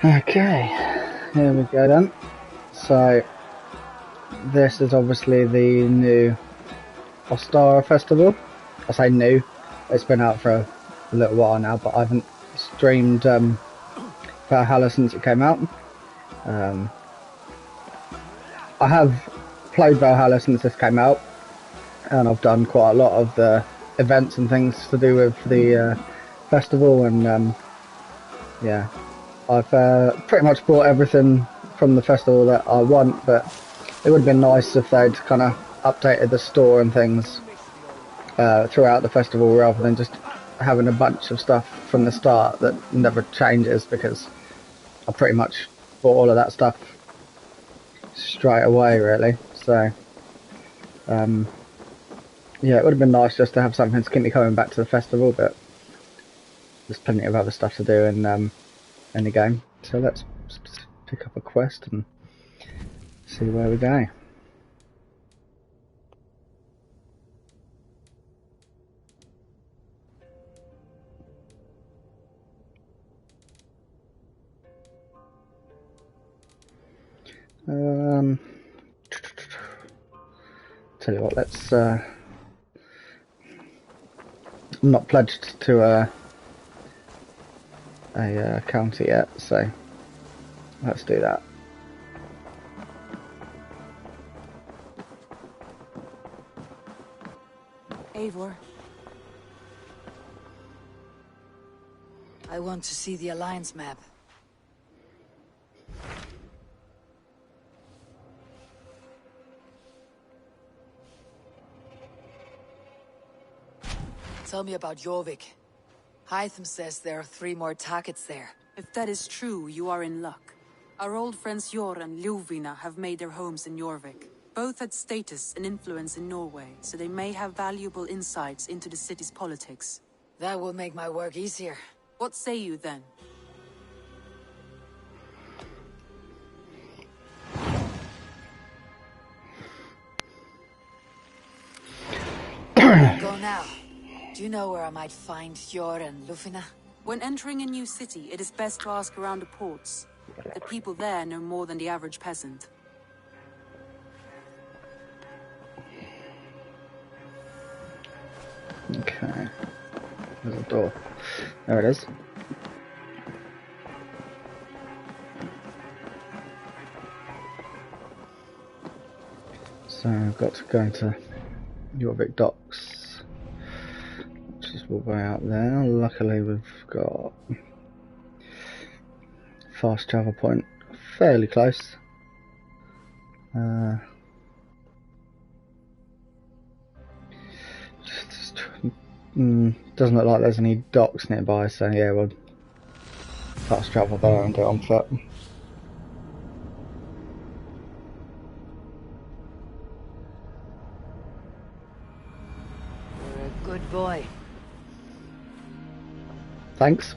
Okay, here we go then. So, this is obviously the new Ostara Festival. I say new, it's been out for a little while now, but I haven't streamed Valhalla since it came out. I have played Valhalla since this came out, and I've done quite a lot of the events and things to do with the festival, and yeah, I've pretty much bought everything from the festival that I want, but it would have been nice if they'd kind of updated the store and things throughout the festival rather than just having a bunch of stuff from the start that never changes, because I pretty much bought all of that stuff straight away really. So yeah, it would have been nice just to have something to keep me coming back to the festival, but there's plenty of other stuff to do in the game. So let's pick up a quest and see where we go. Tell you what, let's I'm not pledged to a county yet, so let's do that. Eivor. I want to see the Alliance map. Tell me about Jorvik. Hytham says there are 3 more targets there. If that is true, you are in luck. Our old friends Jor and Ljuvina have made their homes in Jorvik. Both had status and influence in Norway, so they may have valuable insights into the city's politics. That will make my work easier. What say you then? Go now. Do you know where I might find Jor and Ljuvina? When entering a new city, it is best to ask around the ports. The people there know more than the average peasant. Okay, there's a door. There it is. So I've got to go into Jorvik Docks, which is way out there. Luckily we've got fast travel point fairly close. Doesn't look like there's any docks nearby, so yeah, we'll fast travel there and do it on foot. You're a good boy. Thanks.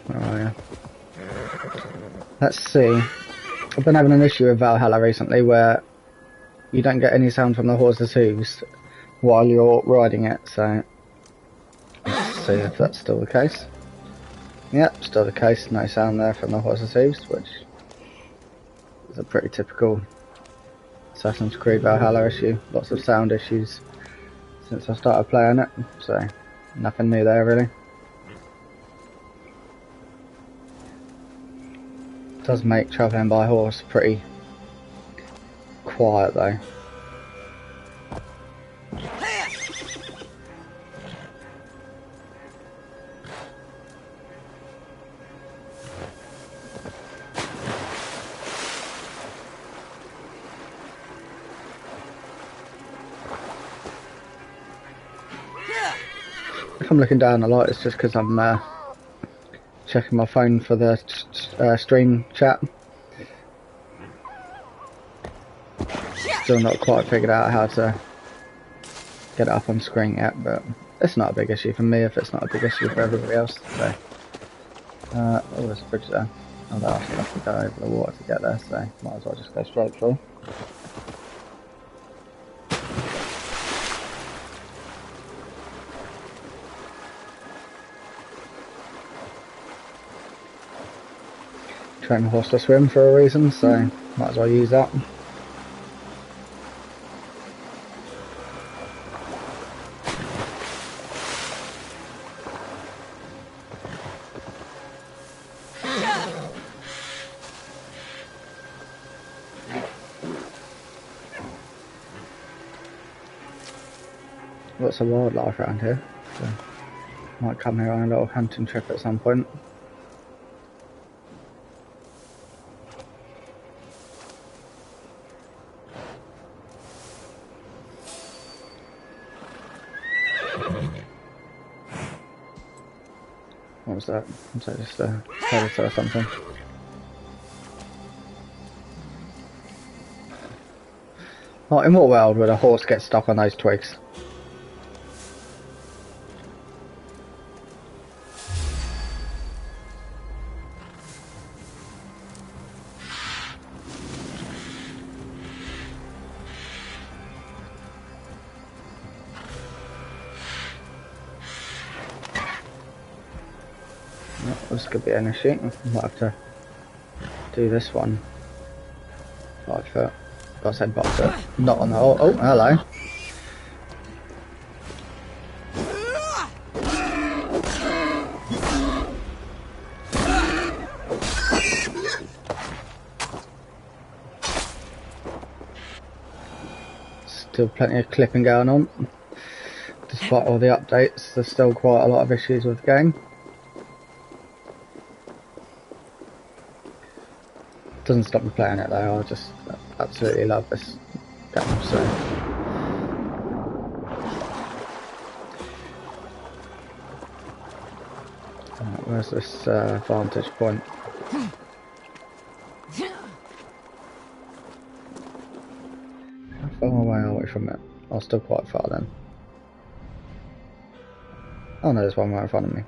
Where are you? Let's see. I've been having an issue with Valhalla recently where you don't get any sound from the horse's hooves while you're riding it, so let's see if that's still the case. Yep, still the case, no sound there from the horse's hooves, which is a pretty typical Assassin's Creed Valhalla issue. Lots of sound issues since I started playing it, so nothing new there really. Does make travelling by horse pretty quiet though. If I'm looking down a lot, it's just because I'm checking my phone for the stream chat. Still not quite figured out how to get it up on screen yet, but it's not a big issue for me if it's not a big issue for everybody else. So, oh, there's a bridge there. Although I still have to go over the water to get there, so might as well just go straight through. Train the horse to swim for a reason, so might as well use that. Lots of wildlife around here, so might come here on a little hunting trip at some point. What was that? Was that just a predator or something? Oh, in what world would a horse get stuck on those twigs? This could be an issue. I might have to do this one. 5 foot. I said 5 foot. Not on the. Oh, hello. Still plenty of clipping going on. Despite all the updates, there's still quite a lot of issues with the game. Doesn't stop me playing it though. I just absolutely love this game. So where's this vantage point? How far away are we from it? Oh, still quite far then. Oh no, there's one right in front of me.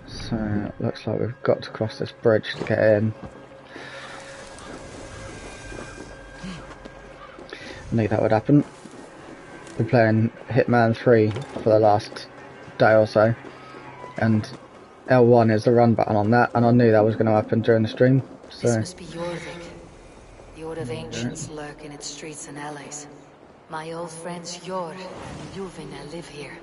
So it looks like we've got to cross this bridge to get in. I knew that would happen. Been playing Hitman 3 for the last day or so, and L1 is the run button on that, and I knew that was going to happen during the stream. So. This must be Jorvik. The Old of Ancients lurk in its streets and alleys. My old friends Jor and Ljuvina live here.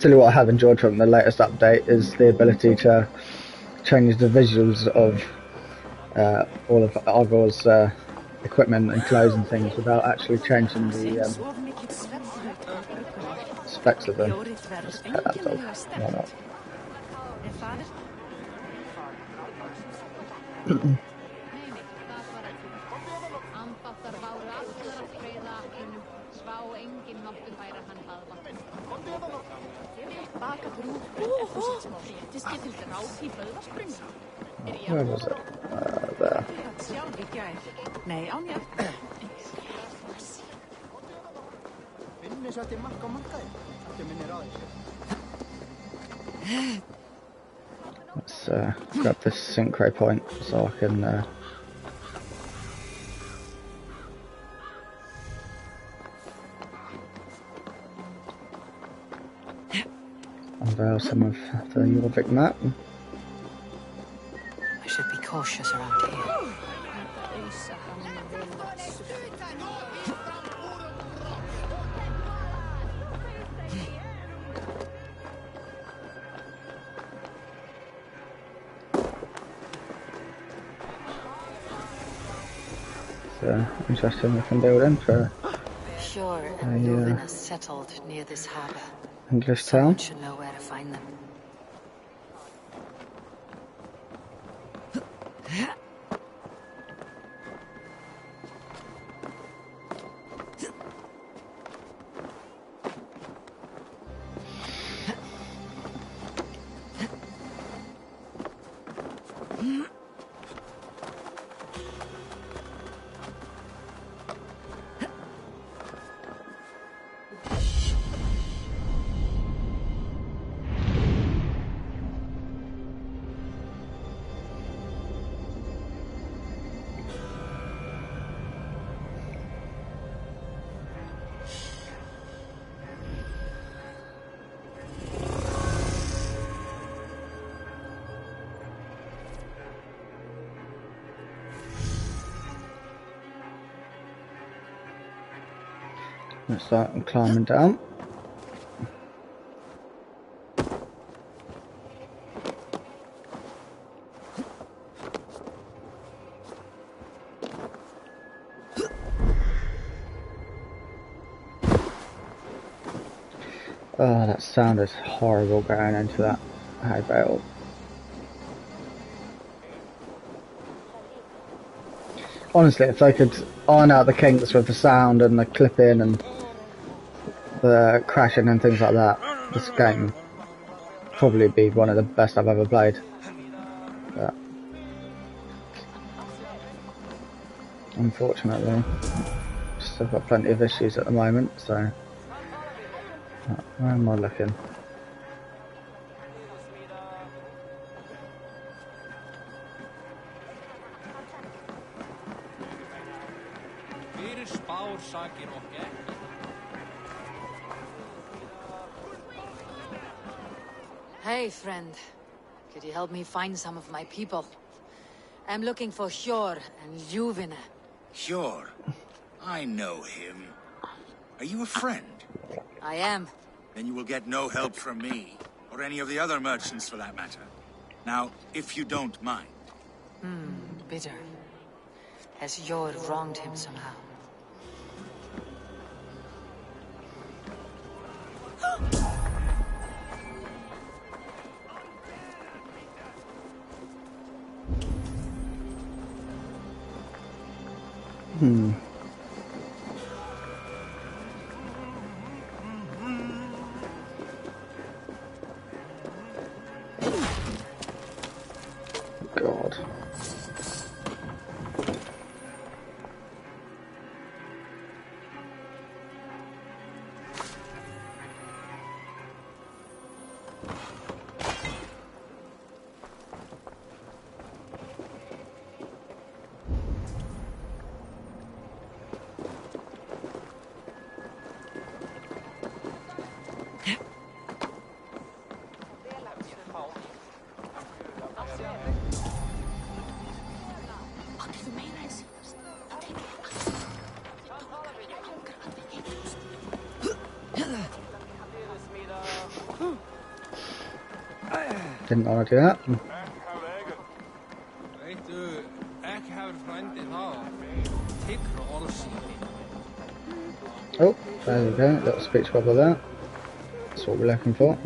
Tell you what I have enjoyed from the latest update is the ability to change the visuals of all of Argor's equipment and clothes and things without actually changing the specs of them. Just cut that off. Why not? Where was it? There. Let's grab this synchro point so I can unveil some of the Jorvik map. I should be cautious around here. Interesting looking building for Hjor and Ljuvina settled near this harbor. English Someone town. should know where to find them. Let's start climbing down. Oh, that sound is horrible going into that high bale. Honestly, if they could iron out the kinks with the sound and the clipping and the crashing and things like that, this game would probably be one of the best I've ever played. But unfortunately, still got plenty of issues at the moment, so where am I looking? Hey, friend. Could you help me find some of my people? I'm looking for Hjor and Ljuvina. Hjor? I know him. Are you a friend? I am. Then you will get no help from me, or any of the other merchants for that matter. Now, if you don't mind. Bitter. Has Hjor wronged him somehow? God. Didn't want to do that. Oh, there we go, little speech bubble there. That's what we're looking for.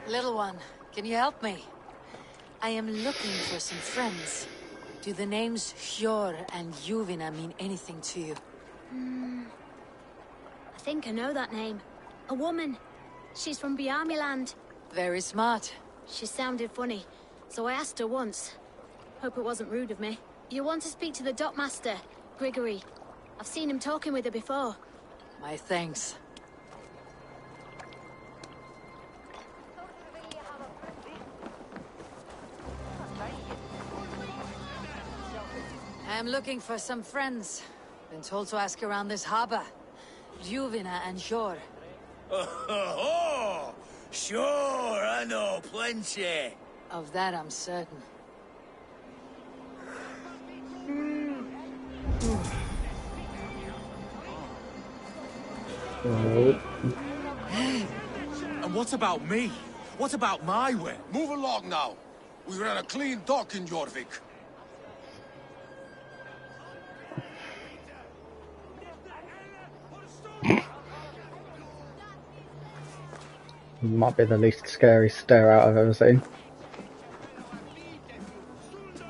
Little one, can you help me? I am looking for some friends. Do the names Hjor and Ljuvina mean anything to you? I think I know that name. A woman. She's from Biamiland. Very smart. She sounded funny, so I asked her once. Hope it wasn't rude of me. You want to speak to the dockmaster, Grigory. I've seen him talking with her before. My thanks. I'm looking for some friends. Been told to ask around this harbor. Ljuvina and Hjor. Oh, sure, I know plenty. Of that I'm certain. Oh. And what about me? What about my way? Move along now. We ran a clean dock in Jorvik. Might be the least scary stare out I've ever seen.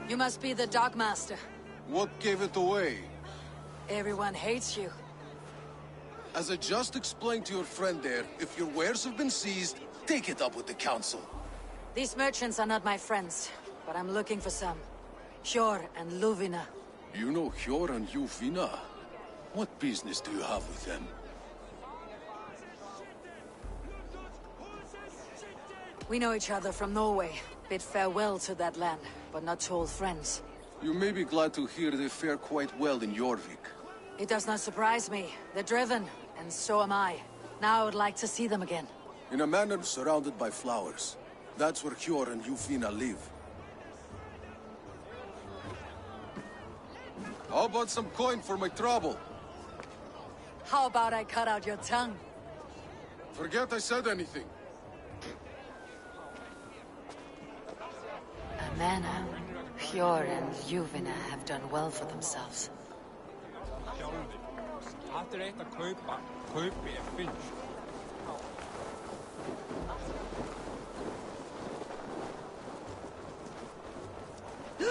You must be the Dogmaster. What gave it away? Everyone hates you. As I just explained to your friend there, if your wares have been seized, take it up with the council. These merchants are not my friends, but I'm looking for some. Hjor and Luvina. You know Hjor and Ljufvina? What business do you have with them? We know each other from Norway. Bid farewell to that land, but not to old friends. You may be glad to hear they fare quite well in Jorvik. It does not surprise me. They're driven, and so am I. Now I would like to see them again. In a manor surrounded by flowers. That's where Hjor and Ljufvina live. How about some coin for my trouble? How about I cut out your tongue? Forget I said anything. Amana, Hjor and Ljufvina have done well for themselves.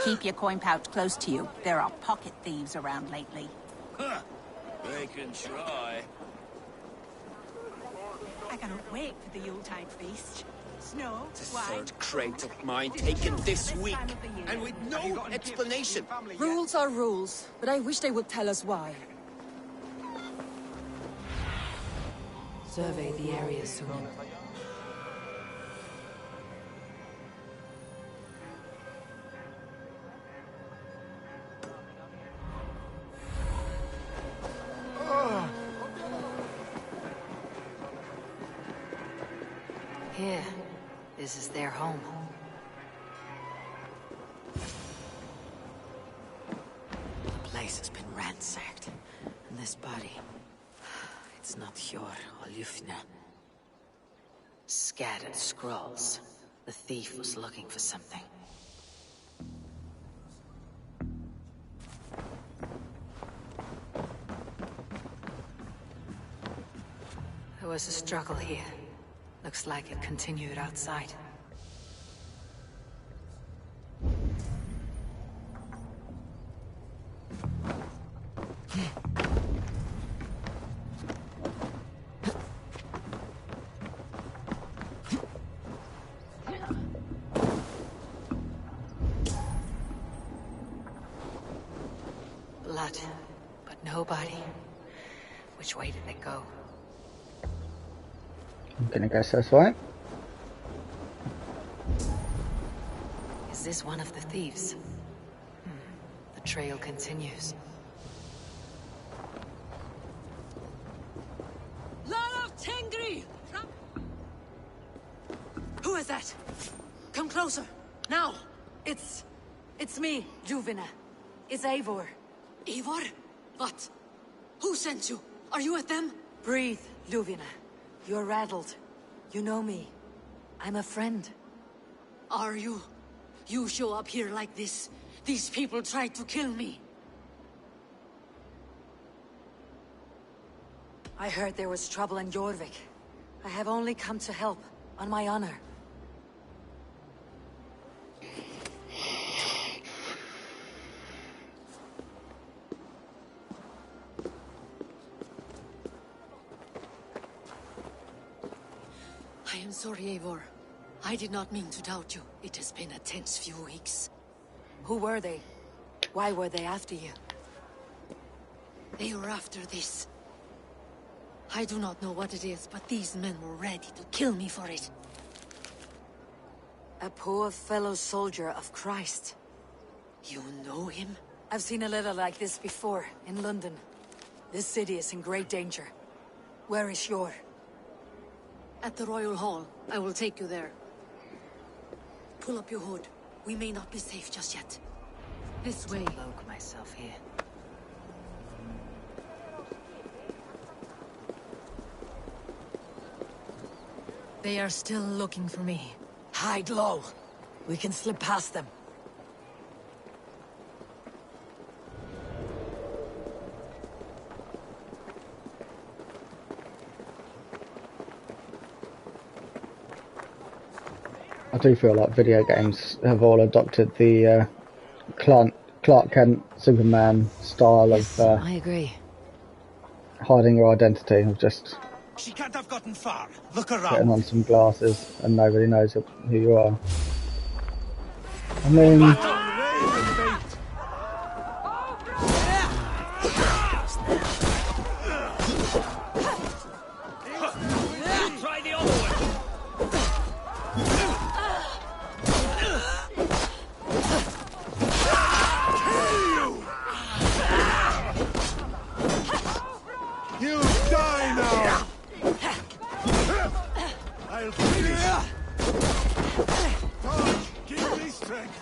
Keep your coin pouch close to you. There are pocket thieves around lately. Huh. They can try. I cannot wait for the Yuletide feast. Snow, The wine, third crate food. of mine It is taken the this best week, time of the year. and with Have you no gotten gifts explanation. for your family yet? Rules are rules, but I wish they would tell us why. Survey the area soon. Here, this is their home. The place has been ransacked, and this body, it's not Hjor or Ljufvina. Scattered scrolls. The thief was looking for something. There was a struggle here. Looks like it continued outside. Blood, but nobody. Which way did it go? I'm gonna guess this way. Is this one of the thieves? The trail continues. Lord of Tengri! Who is that? Come closer, now! It's me, Ljufvina. It's Eivor. Eivor? What? Who sent you? Are you with them? Breathe, Ljufvina. You're rattled. You know me. I'm a friend. Are you? You show up here like this. These people tried to kill me. I heard there was trouble in Jorvik. I have only come to help, on my honor. I am sorry, Eivor. I did not mean to doubt you. It has been a tense few weeks. Who were they? Why were they after you? They were after this. I do not know what it is, but these men were ready to kill me for it. A poor fellow soldier of Christ. You know him? I've seen a letter like this before, in London. This city is in great danger. Where is Hjor? At the Royal Hall. I will take you there. Pull up your hood. We may not be safe just yet. This way. Cloak myself here. They are still looking for me. Hide low. We can slip past them. do feel like video games have all adopted the Clark Kent, Superman style Yes, of I agree. hiding your identity, of just She can't have gotten far. Look putting around. on some glasses and nobody knows who you are. I mean, Try the other way. You die now! I'll finish. God, give me strength.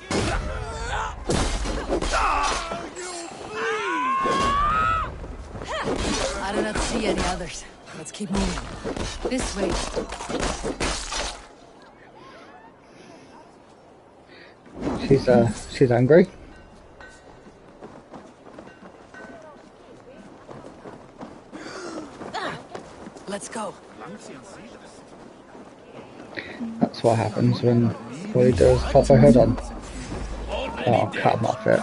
I do not see any others. Let's keep moving. This way. she's angry. Let's go. That's what happens when all you do is pop her head on. Oh, cut off it.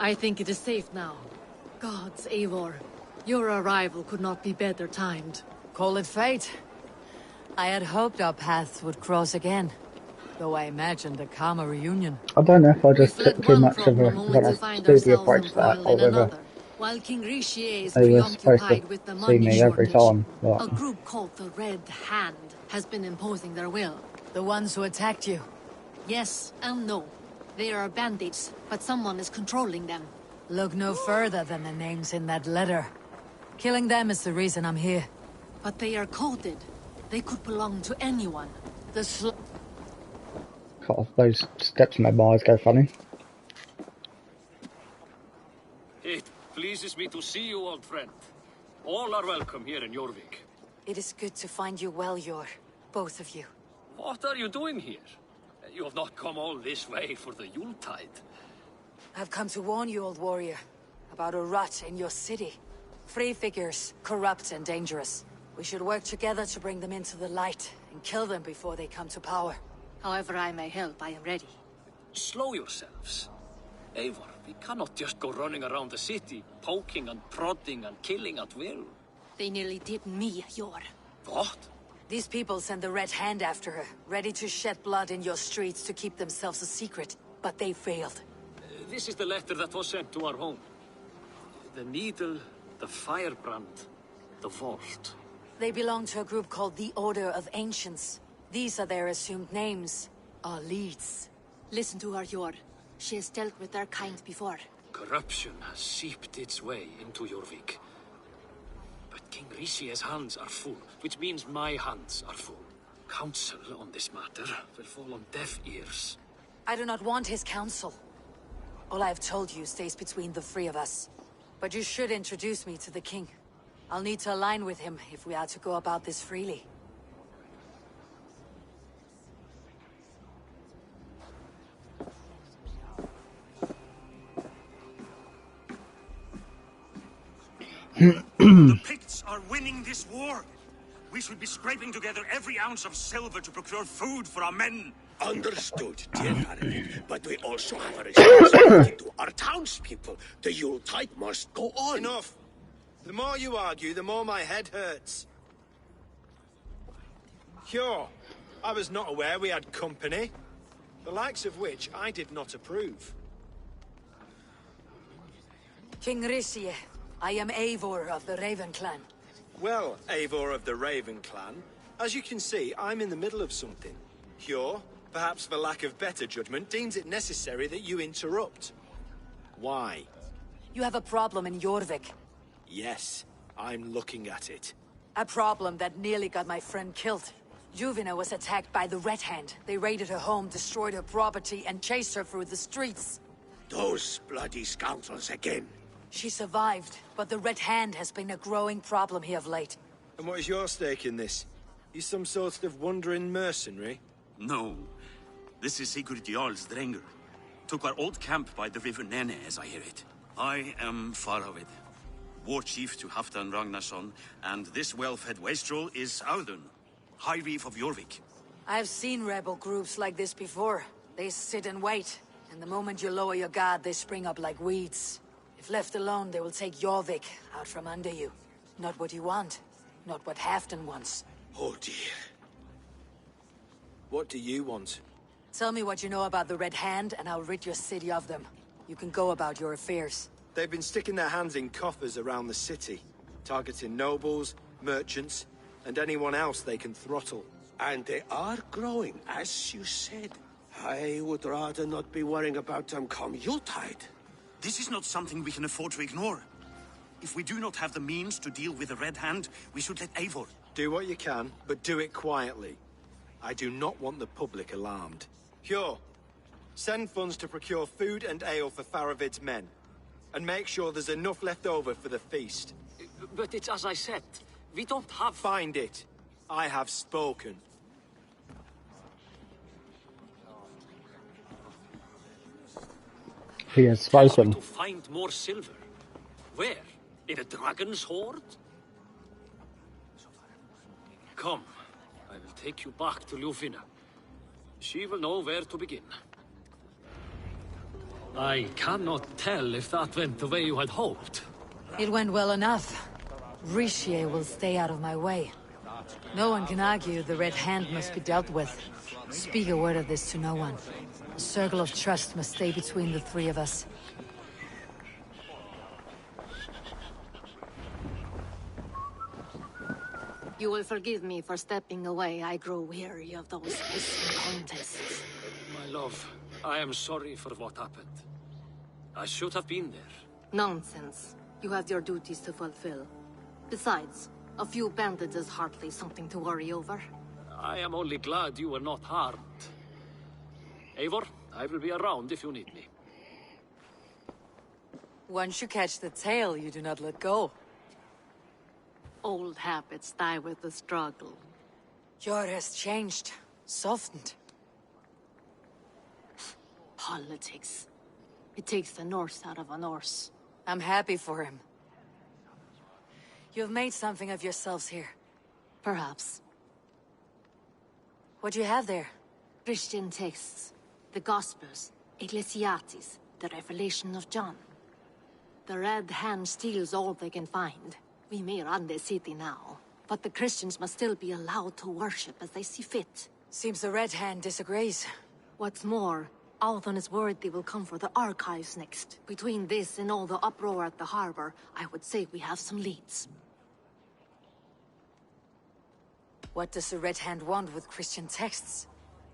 I think it is safe now. Gods, Eivor, your arrival could not be better timed. Call it fate. I had hoped our paths would cross again, though I imagined a calmer reunion. I don't know if I just We fled took too one much of a problem only to find stupid ourselves approach to that, embroiled or in whether another. While King Rishi is they were supposed preoccupied to with the see money me every shortage, time. Like, a group called the Red Hand has been imposing their will. The ones who attacked you. Yes and no. They are bandits, but someone is controlling them. Look no further than the names in that letter. Killing them is the reason I'm here. But they are coded. They could belong to anyone. The God, those steps made my eyes go funny. It pleases me to see you, old friend. All are welcome here in Jorvik. It is good to find you well, Yor. Both of you. What are you doing here? You have not come all this way for the Yuletide. I've come to warn you, old warrior, about a rot in your city. Free figures, corrupt and dangerous. We should work together to bring them into the light and kill them before they come to power. However I may help, I am ready. Slow yourselves. Eivor, we cannot just go running around the city, poking and prodding and killing at will. They nearly did me, Yor. What? These people send the Red Hand after her, ready to shed blood in your streets to keep themselves a secret. But they failed. This is the letter that was sent to our home. The needle, the firebrand, the vault. They belong to a group called the Order of Ancients. These are their assumed names. Our leads. Listen to her, Yor. She has dealt with their kind before. Corruption has seeped its way into Jorvik. But King Rishi's hands are full, which means my hands are full. Counsel on this matter will fall on deaf ears. I do not want his counsel. All I've told you stays between the three of us. But you should introduce me to the king. I'll need to align with him if we are to go about this freely. The Picts are winning this war. We should be scraping together every ounce of silver to procure food for our men. Understood, dear Harry. But we also have a responsibility to our townspeople. The Yuletide must go on. Enough. The more you argue, the more my head hurts. Sure, I was not aware we had company, the likes of which I did not approve. King Rishi, I am Eivor of the Raven Clan. Well, Eivor of the Raven Clan, as you can see, I'm in the middle of something. Hjor, perhaps for lack of better judgment, deems it necessary that you interrupt. Why? You have a problem in Jorvik. Yes, I'm looking at it. A problem that nearly got my friend killed. Juvina was attacked by the Red Hand. They raided her home, destroyed her property, and chased her through the streets. Those bloody scoundrels again. She survived, but the Red Hand has been a growing problem here of late. And what is your stake in this? You some sort of wandering mercenary? No. This is Sigurd Jarl's Drengr. Took our old camp by the river Nene, as I hear it. I am Faravid, war chief to Halfdan Ragnarsson, and this well-fed wastrel is Audun, High Reef of Jorvik. I've seen rebel groups like this before. They sit and wait, and the moment you lower your guard, they spring up like weeds. If left alone, they will take Jorvik out from under you. Not what you want, not what Halfdan wants. Oh dear. What do you want? Tell me what you know about the Red Hand, and I'll rid your city of them. You can go about your affairs. They've been sticking their hands in coffers around the city, targeting nobles, merchants, and anyone else they can throttle. And they are growing, as you said. I would rather not be worrying about them come Yuletide. This is not something we can afford to ignore. If we do not have the means to deal with the Red Hand, we should let Eivor. Do what you can, but do it quietly. I do not want the public alarmed. Hjor, send funds to procure food and ale for Faravid's men. And make sure there's enough left over for the feast. But it's as I said. We don't have... Find it. I have spoken. He has spoken. To find more silver. Where? In a dragon's hoard? Come. I will take you back to Ljufina. She will know where to begin. I cannot tell if that went the way you had hoped. It went well enough. Rishi will stay out of my way. No one can argue the Red Hand must be dealt with. Speak a word of this to no one. A circle of trust must stay between the three of us. You will forgive me for stepping away. I grow weary of those hissing contests. My love, I am sorry for what happened. I should have been there. Nonsense. You have your duties to fulfill. Besides, a few bandits is hardly something to worry over. I am only glad you were not harmed. Eivor, I will be around if you need me. Once you catch the tail, you do not let go. Old habits die with the struggle. Jor has changed, softened. Politics. It takes the Norse out of a Norse. I'm happy for him. You've made something of yourselves here. Perhaps. What do you have there? Christian texts. The Gospels. Ecclesiastes. The Revelation of John. The Red Hand steals all they can find. We may run the city now, but the Christians must still be allowed to worship as they see fit. Seems the Red Hand disagrees. What's more, Althon is worried they will come for the archives next. Between this and all the uproar at the harbor, I would say we have some leads. What does the Red Hand want with Christian texts?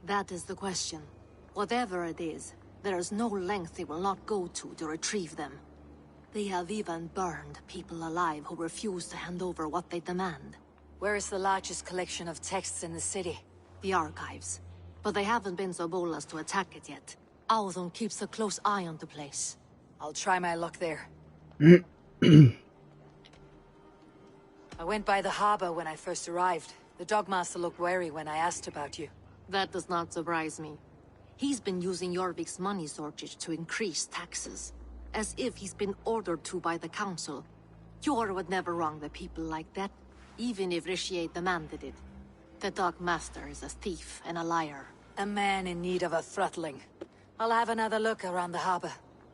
That is the question. Whatever it is, there is no length they will not go to retrieve them. They have even burned people alive who refuse to hand over what they demand. Where is the largest collection of texts in the city? The archives. But they haven't been so bold as to attack it yet. Althon keeps a close eye on the place. I'll try my luck there. I went by the harbor when I first arrived. The Dogmaster looked wary when I asked about you. That does not surprise me. He's been using Jorvik's money shortage to increase taxes. As if he's been ordered to by the council. Jor would never wrong the people like that, even if Rishi demanded it. The Dogmaster is a thief and a liar. A man in need of a throttling. I'll have another look around the harbor.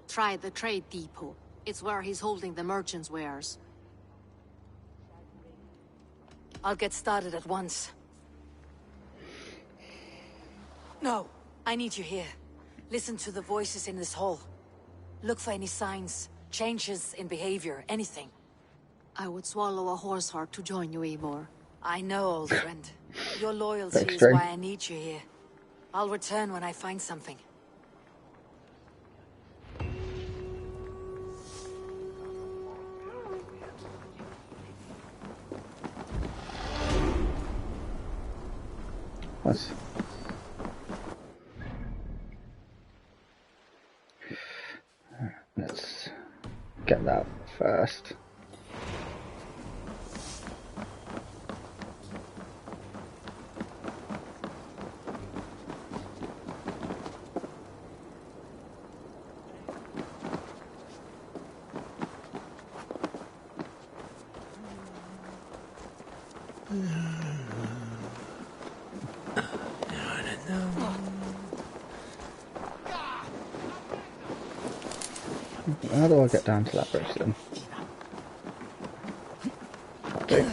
Try the trade depot. It's where he's holding the merchants' wares. I'll get started at once. No, I need you here. Listen to the voices in this hall. Look for any signs, changes in behavior, anything. I would swallow a horse heart to join you, Eivor. I know, old friend. Your loyalty is why I need you here. I'll return when I find something. Let's get that first. How do I get down to that bridge then? Okay.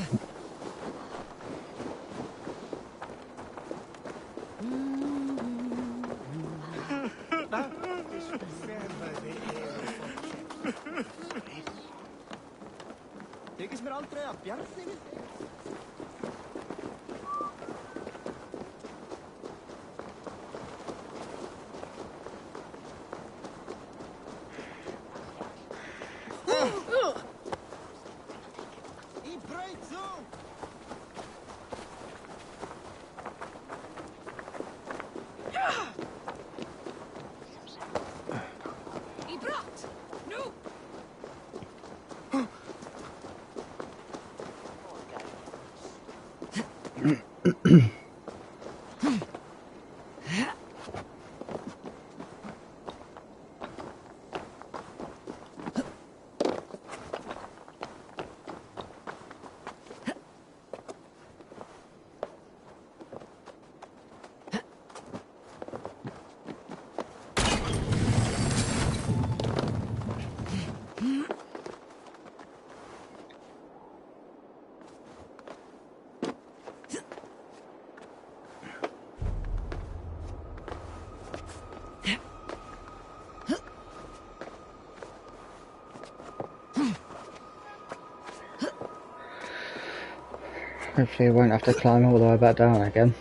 Hopefully I won't have to climb all the way back down again.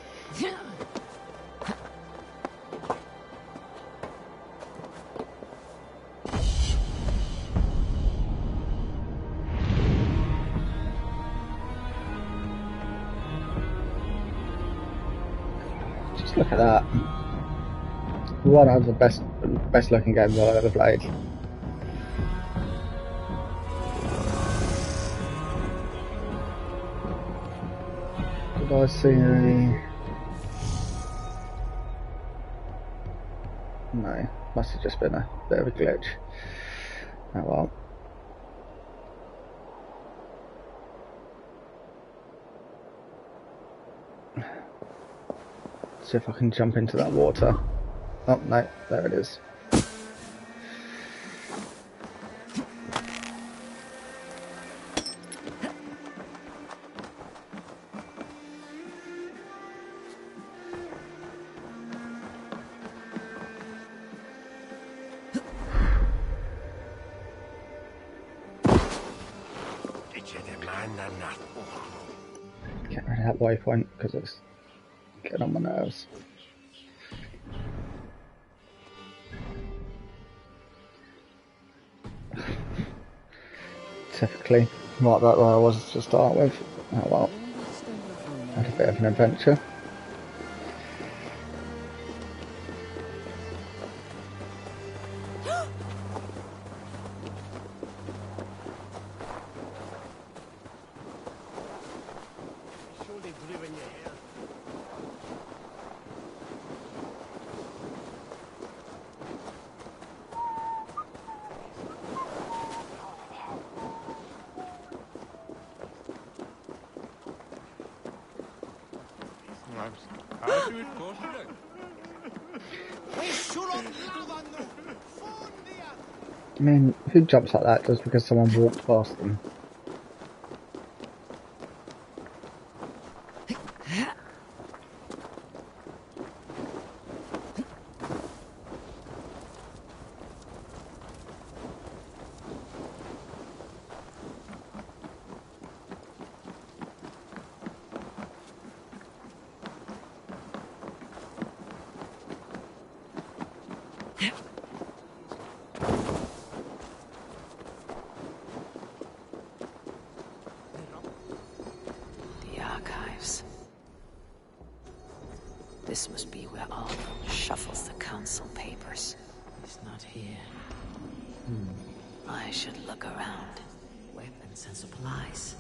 Just look at that. One of the best looking games I've ever played. Did I see any? No, must have just been a bit of a glitch. Oh well. See if I can jump into that water. Oh no, there it is. Get rid of that waypoint because it's getting on my nerves. Typically, not that where I was to start with. Oh well, had a bit of an adventure. I mean, who jumps like that just because someone walked past them? This must be where Alden shuffles the council papers. He's not here. I should look around. Weapons and supplies,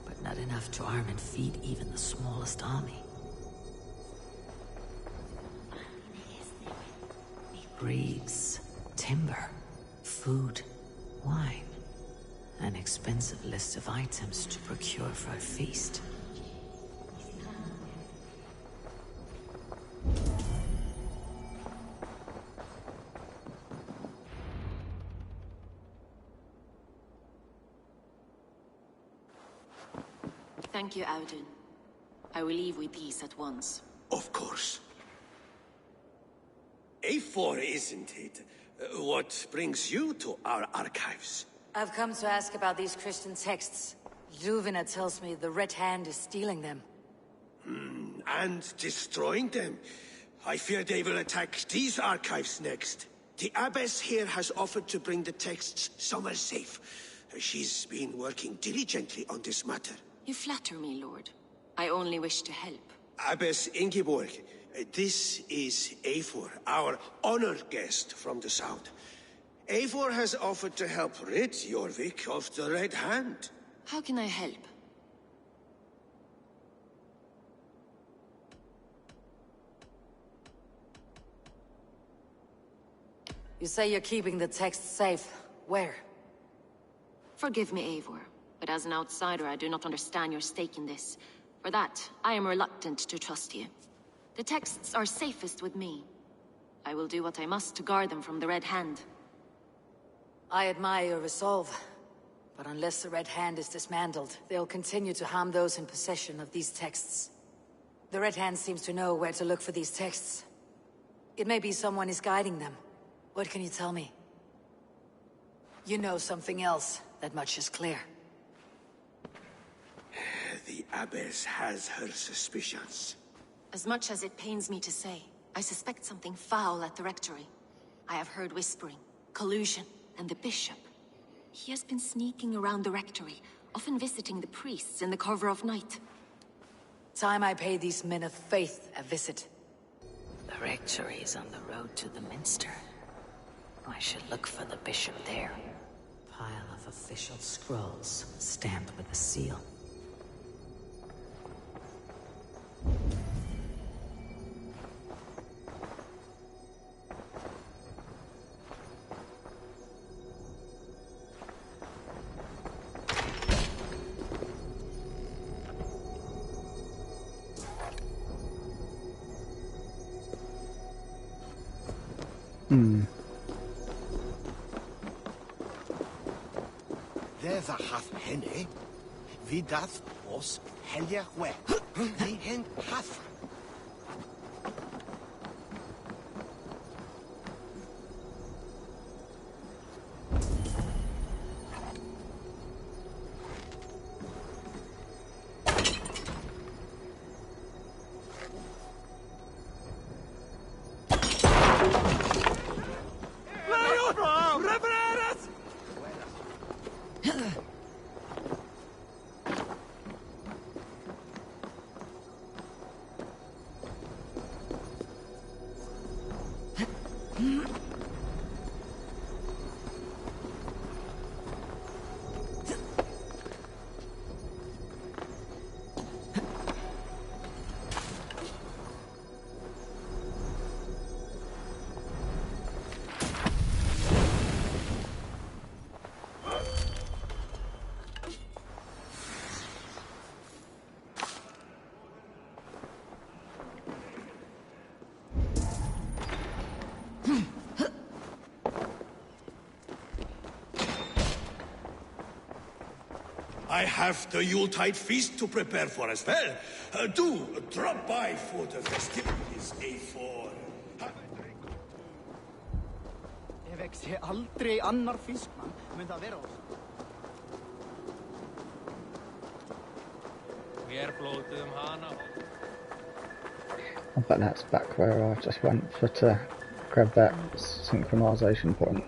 but not enough to arm and feed even the smallest army. Breeds, timber, food, wine. An expensive list of items to procure for a feast. Thank you, Audun. I will leave with these at once. Of course. A4, isn't it? What brings you to our archives? I've come to ask about these Christian texts. Ljuvina tells me the Red Hand is stealing them. And destroying them. I fear they will attack these archives next. The Abbess here has offered to bring the texts somewhere safe. She's been working diligently on this matter. You flatter me, Lord. I only wish to help. Abbess Ingeborg, this is Eivor, our honored guest from the south. Eivor has offered to help rid Jorvik of the Red Hand. How can I help? You say you're keeping the texts safe. Where? Forgive me, Eivor, but as an outsider, I do not understand your stake in this. For that, I am reluctant to trust you. The texts are safest with me. I will do what I must to guard them from the Red Hand. I admire your resolve. But unless the Red Hand is dismantled, they'll continue to harm those in possession of these texts. The Red Hand seems to know where to look for these texts. It may be someone is guiding them. What can you tell me? You know something else. That much is clear. The Abbess has her suspicions. As much as it pains me to say, I suspect something foul at the Rectory. I have heard whispering, collusion, and the Bishop. He has been sneaking around the Rectory, often visiting the priests in the cover of night. Time I pay these men of faith a visit. The Rectory is on the road to the Minster. I should look for the Bishop there. Pile of official scrolls, stamped with a seal. There's a half henne. Vidas os helja we. The hen half. I have the Yuletide feast to prepare for as well. Do drop by for the festivities, A4. Ef ég sé aldrei annar fiskmann, mun það vera oss. Mér blótuðum hana. I bet that's back where I just went for to grab that synchronization point.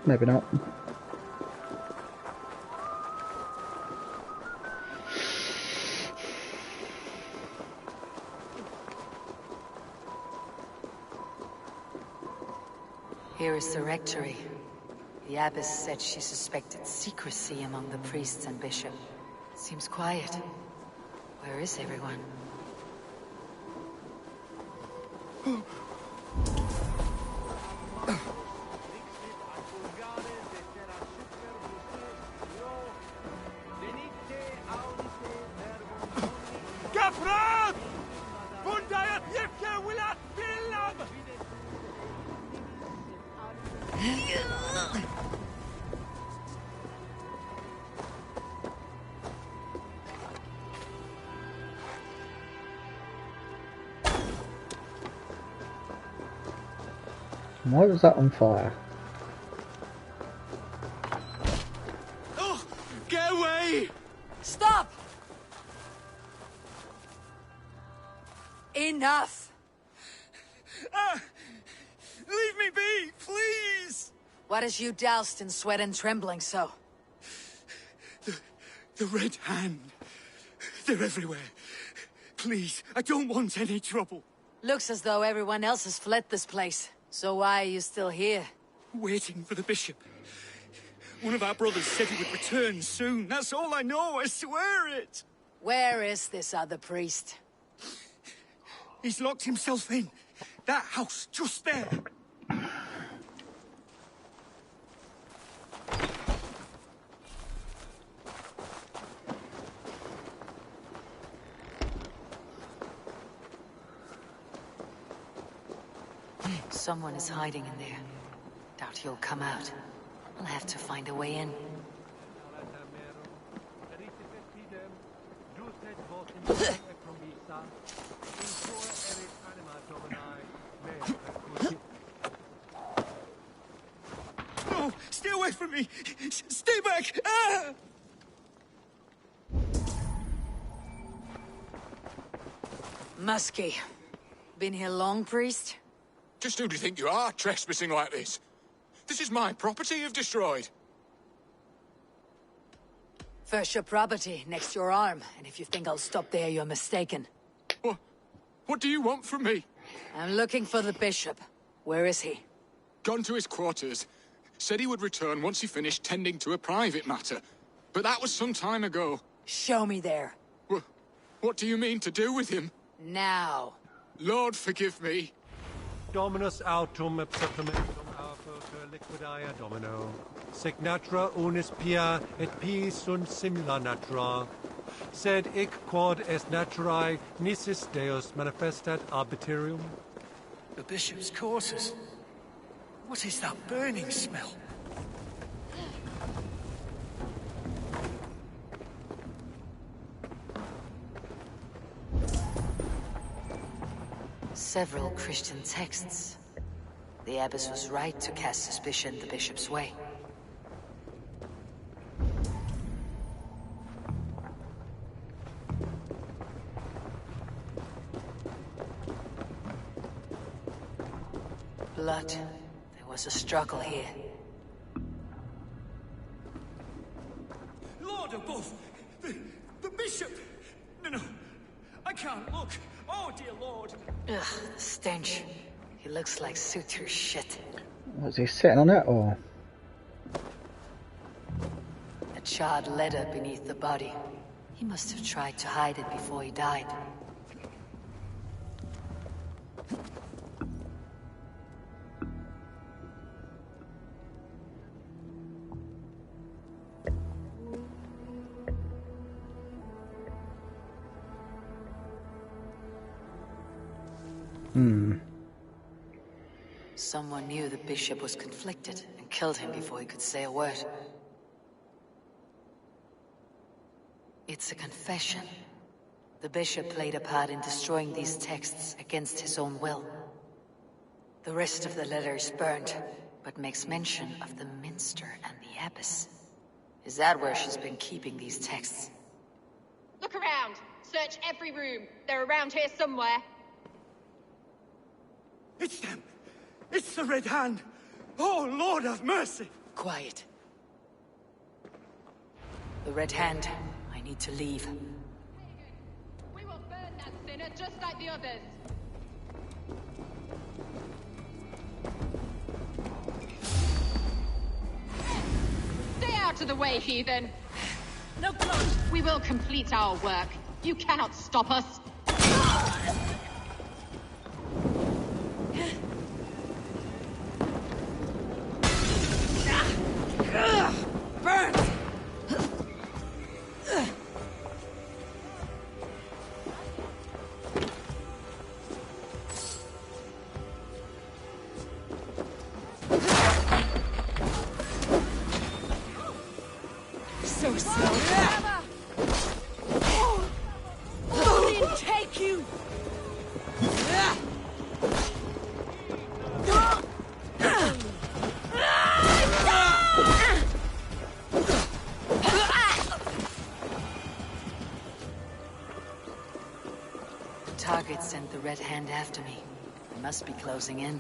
Maybe not. Here is the rectory. The abbess said she suspected secrecy among the priests and bishop. Seems quiet. Where is everyone? Gafrad! Bundayat Yevke Wilat Bilam! Why was that on fire? Oh, get away! Stop! Enough! Leave me be, please! What has you doused in sweat and trembling so? The Red Hand. They're everywhere. Please, I don't want any trouble. Looks as though everyone else has fled this place. So why are you still here? Waiting for the bishop. One of our brothers said he would return soon. That's all I know, I swear it. Where is this other priest? He's locked himself in. That house, just there. Someone is hiding in there. Doubt he'll come out. I'll have to find a way in. No, stay away from me! Stay back! Ah! Muskie. Been here long, priest? Just who do you think you are, trespassing like this? This is my property you've destroyed. First your property, next your arm. And if you think I'll stop there, you're mistaken. What do you want from me? I'm looking for the bishop. Where is he? Gone to his quarters. Said he would return once he finished tending to a private matter. But that was some time ago. Show me there. What do you mean to do with him? Now. Lord, forgive me. Dominus autum abseptamentum auto liquidae domino. Sic natura unis pia et pii sunt simila natura. Sed ic quod est naturae nisis Deus manifestat arbitrium. The bishop's quarters. What is that burning smell? Several Christian texts. The abbess was right to cast suspicion the bishop's way. Blood. There was a struggle here. Lord above! The bishop! No, I can't look. Oh, dear Lord! Ugh, the stench. He looks like suture shit. Was he sitting on it, or? A charred letter beneath the body. He must have tried to hide it before he died. Someone knew the bishop was conflicted and killed him before he could say a word. It's a confession. The bishop played a part in destroying these texts against his own will. The rest of the letter is burned, but makes mention of the minster and the abbess. Is that where she's been keeping these texts? Look around. Search every room. They're around here somewhere. It's them! It's the Red Hand! Oh, Lord have mercy! Quiet. The Red Hand. I need to leave. We will burn that sinner just like the others. Stay out of the way, heathen. No blood. We will complete our work. You cannot stop us. Burn! So slow. Odin, take you! The target sent the Red Hand after me. I must be closing in.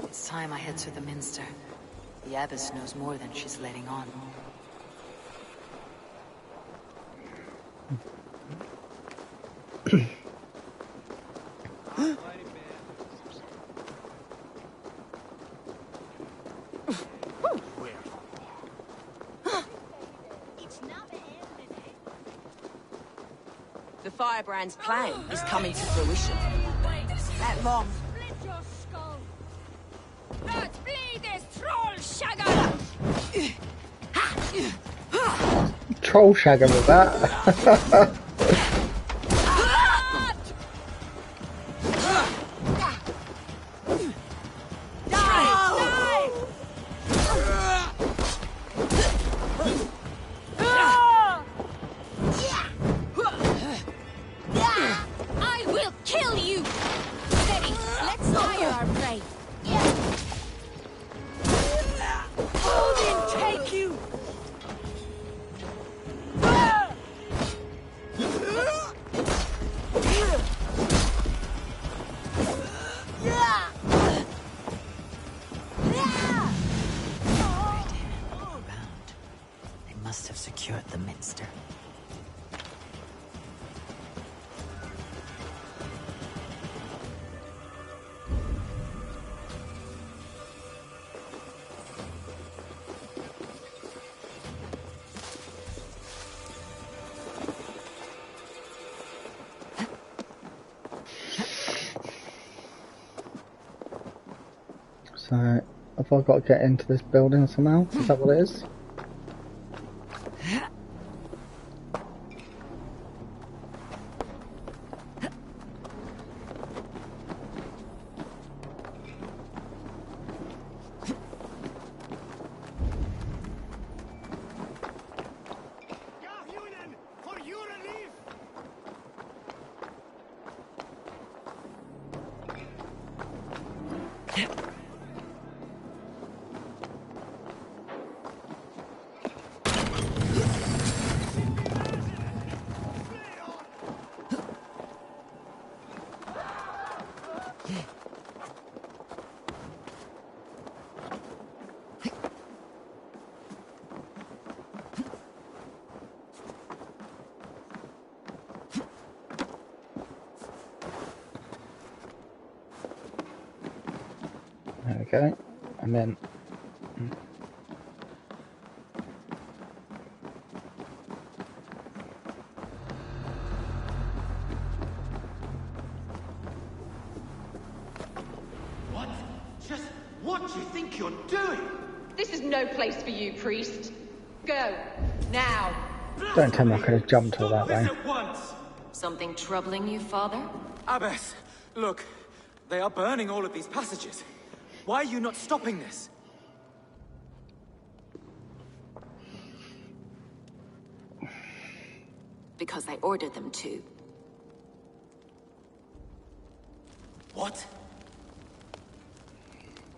It's time I head to the Minster. The Abbess knows more than she's letting on. The Firebrand's plan is coming to fruition. That long. Let's bleed this troll shagger! Troll shagger with that. I will kill you! Steady, let's fire our prey. Odin, take you! They must have secured the Minster. So, have I got to get into this building somehow? Is that what it is? Okay, and then What? Just what do you think you're doing? This is no place for you, priest. Go, now. don't tell me I could have jumped all that way. Something troubling you, father? Abbess, look. They are burning all of these passages. Why are you not stopping this? Because I ordered them to. What?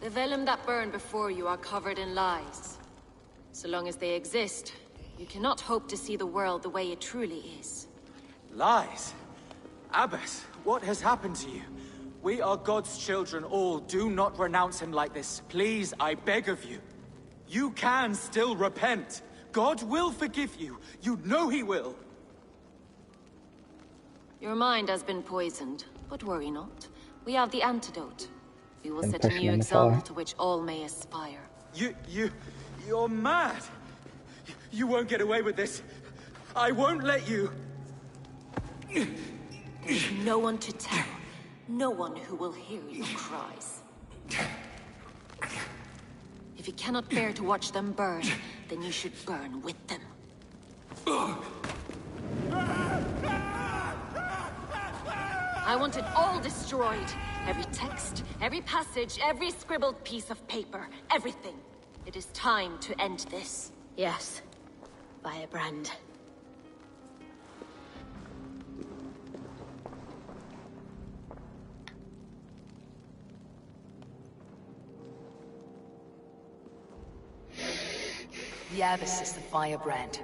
The vellum that burn before you are covered in lies. So long as they exist, you cannot hope to see the world the way it truly is. Lies? Abbess, what has happened to you? We are God's children all. Do not renounce him like this. Please, I beg of you. You can still repent. God will forgive you. You know he will. Your mind has been poisoned, but worry not. We have the antidote. We will set a new example to which all may aspire. You're mad. You won't get away with this. I won't let you. There's no one to tell. No one who will hear your cries. If you cannot bear to watch them burn, then you should burn with them. I want it all destroyed. Every text, every passage, every scribbled piece of paper, everything. It is time to end this. Yes. Firebrand. The Abbess is the Firebrand.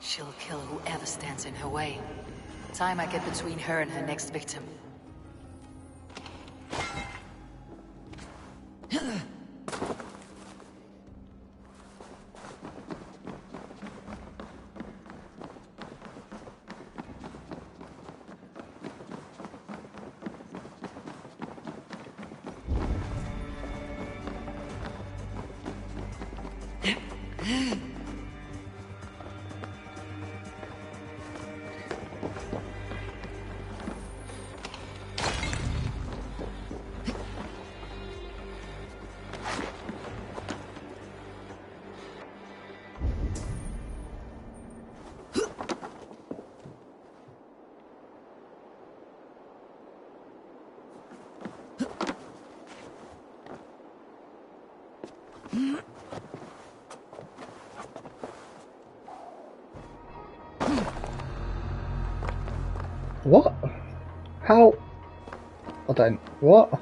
She'll kill whoever stands in her way. Time I get between her and her next victim. What? How? I don't. What?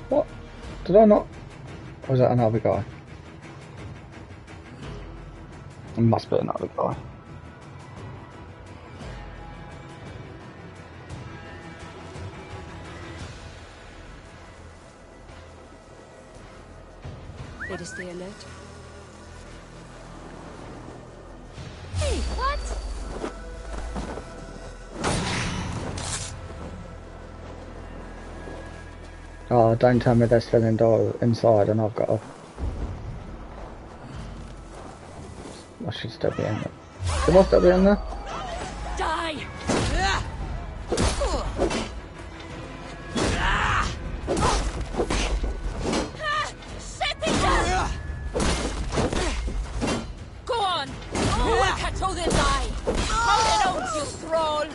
What? Did I not? Or was that another guy? It must be another guy. Better stay alert. Hey, what? Oh, don't tell me they're still inside and I've got to... I should still be in there. Should I still be in there? Die! Set it down! Go on! Work at all the die! Hold it out, you thrall!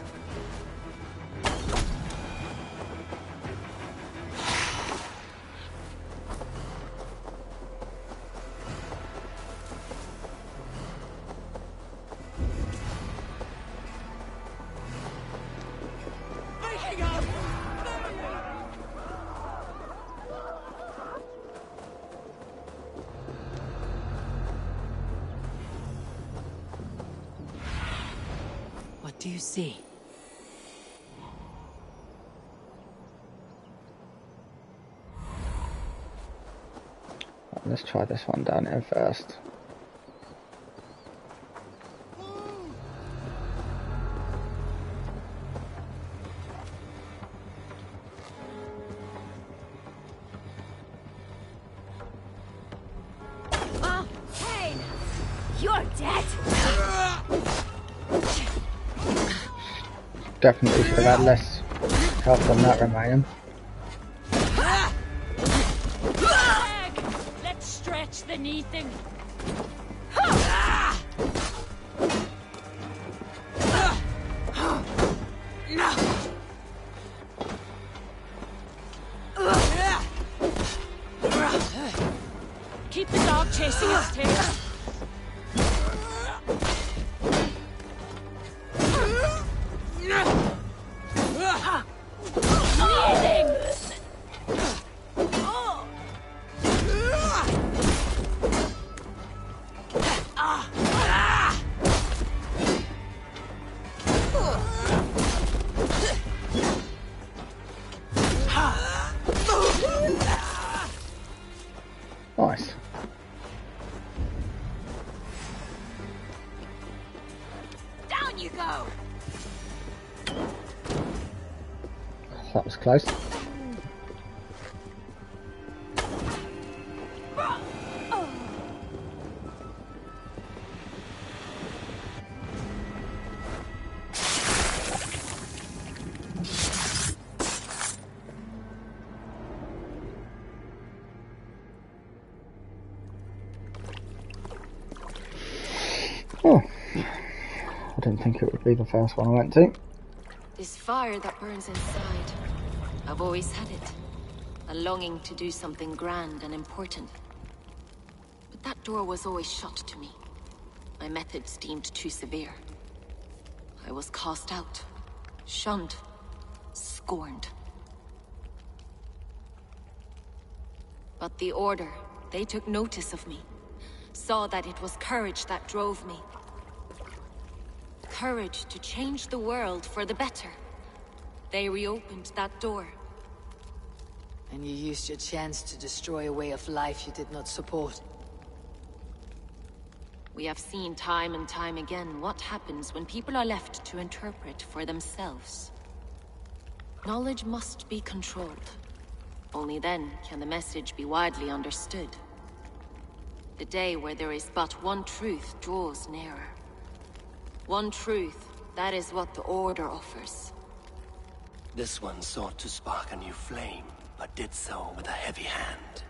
What do you see? Let's try this one down here first. Oh, hey! You're dead! Definitely should have had less health on that remaining. Let's stretch the knee thing. Keep the dog chasing its tail. Nice. Down you go. That was close. Oh, I didn't think it would be the first one I went to. This fire that burns inside. I've always had it. A longing to do something grand and important. But that door was always shut to me. My methods deemed too severe. I was cast out, shunned, scorned. But the Order, they took notice of me. Saw that it was courage that drove me. Courage to change the world for the better. They reopened that door. And you used your chance to destroy a way of life you did not support. We have seen time and time again what happens when people are left to interpret for themselves. Knowledge must be controlled. Only then can the message be widely understood. The day where there is but one truth draws nearer. One truth, that is what the Order offers. This one sought to spark a new flame, but did so with a heavy hand.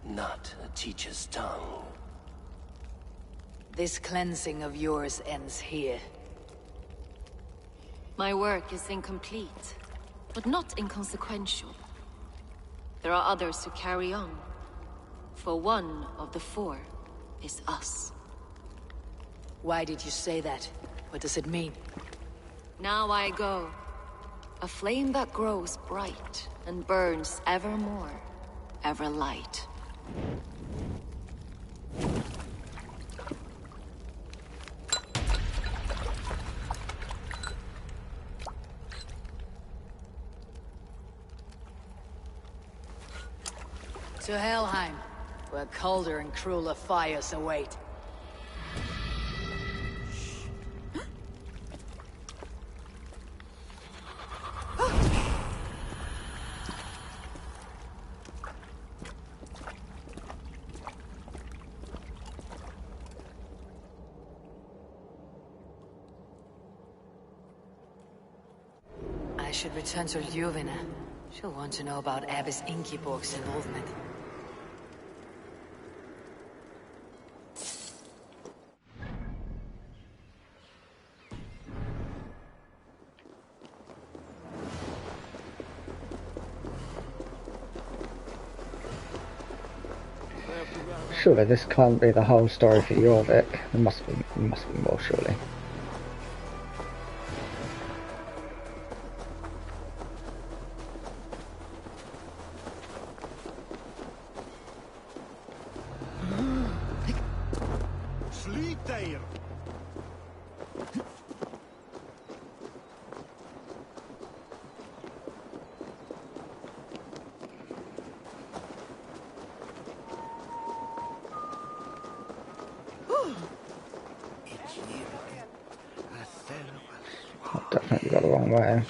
Not a teacher's tongue. This cleansing of yours ends here. My work is incomplete, but not inconsequential. There are others who carry on. For one of the four is us. Why did you say that? What does it mean? Now I go. A flame that grows bright and burns ever more, ever light. To Helheim, where colder and crueler fires await. I should return to Ljuvina. She'll want to know about Abbess Ingeborg's involvement. Surely this can't be the whole story for Jorvik. There must be more, surely. Sleep there! I've definitely got the wrong way.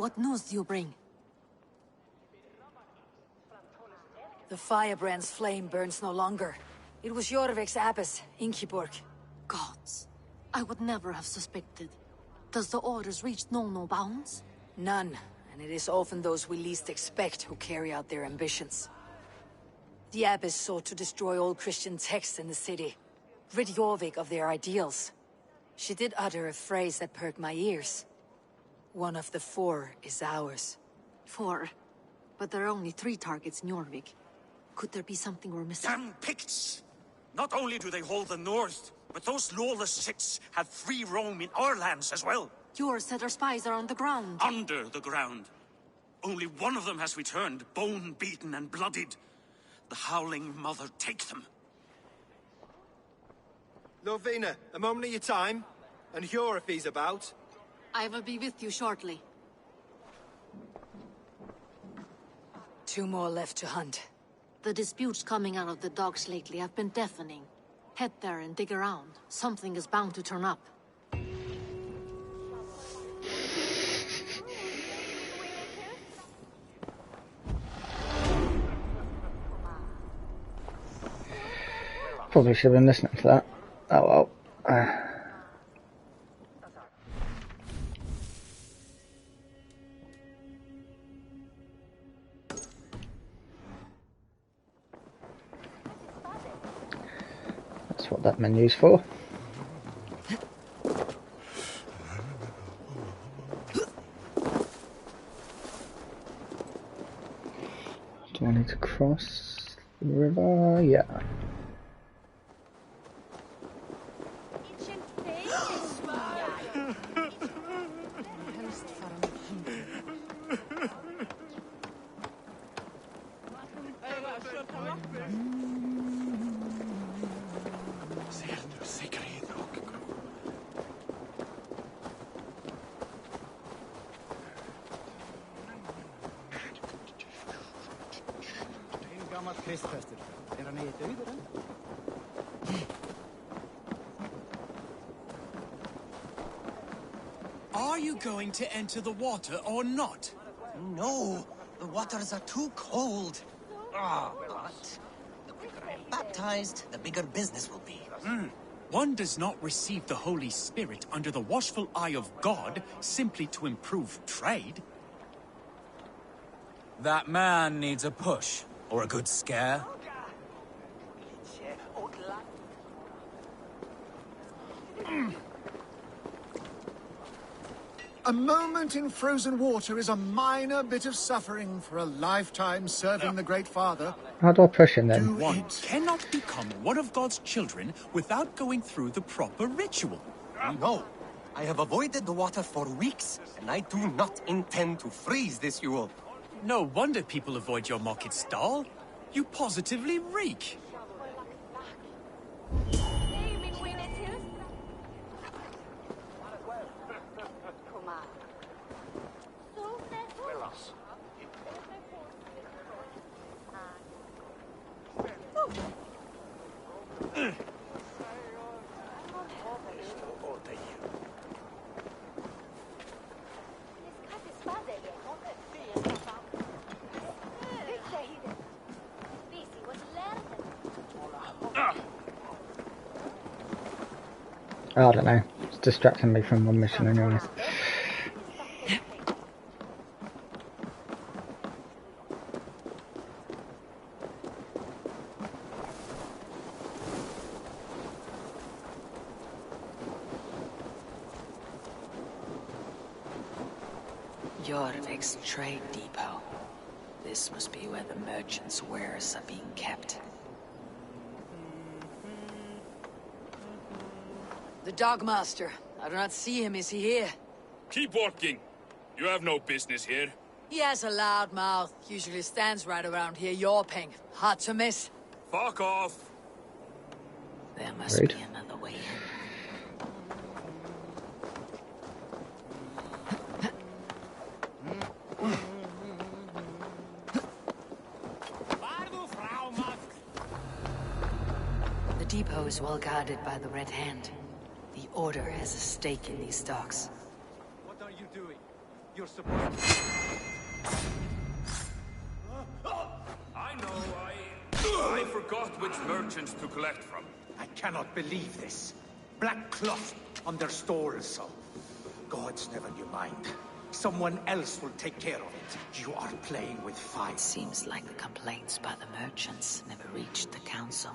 What news do you bring? The firebrand's flame burns no longer. It was Jorvik's abbess, Ingeborg. Gods. I would never have suspected. Does the orders reach no bounds? None, and it is often those we least expect who carry out their ambitions. The abbess sought to destroy all Christian texts in the city, rid Jorvik of their ideals. She did utter a phrase that perked my ears. One of the 4 is ours. 4? But there are only 3 targets in Jorvik. Could there be something we're missing? Damn Picts! Not only do they hold the north, but those lawless Siths have free roam in our lands as well. Yor said our spies are on the ground. Under the ground. Only one of them has returned, bone-beaten and bloodied. The Howling Mother take them. Lorvina, a moment of your time, and Hjor if he's about. I will be with you shortly. 2 more left to hunt. The disputes coming out of the docks lately have been deafening. Head there and dig around. Something is bound to turn up. Probably should have been listening to that. Oh well. That's what that menu's for. Do I need to cross the river? Yeah. Are you going to enter the water or not? No, the waters are too cold. But the quicker I am baptized, the bigger business will be. One does not receive the Holy Spirit under the watchful eye of God simply to improve trade. That man needs a push, or a good scare. A moment in frozen water is a minor bit of suffering for a lifetime serving the Great Father. How do I push him then? One cannot become one of God's children without going through the proper ritual. No, I have avoided the water for weeks, and I do not intend to freeze this Yule. No wonder people avoid your market stall. You positively reek. I don't know. It's distracting me from one mission anyways. Jorvik's trade depot. This must be where the merchants' wares are being kept. The Dogmaster. I do not see him. Is he here? Keep working. You have no business here. He has a loud mouth. Usually stands right around here yawping. Hard to miss. Fuck off. There must be another way in. The depot is well guarded by the Red Hand. The Order has a stake in these docks. What are you doing? you're supposed to... I know, I forgot which merchants to collect from. I cannot believe this. Black cloth on their stalls, so... Gods never knew mind. Someone else will take care of it. You are playing with fire. It seems like the complaints by the merchants never reached the council.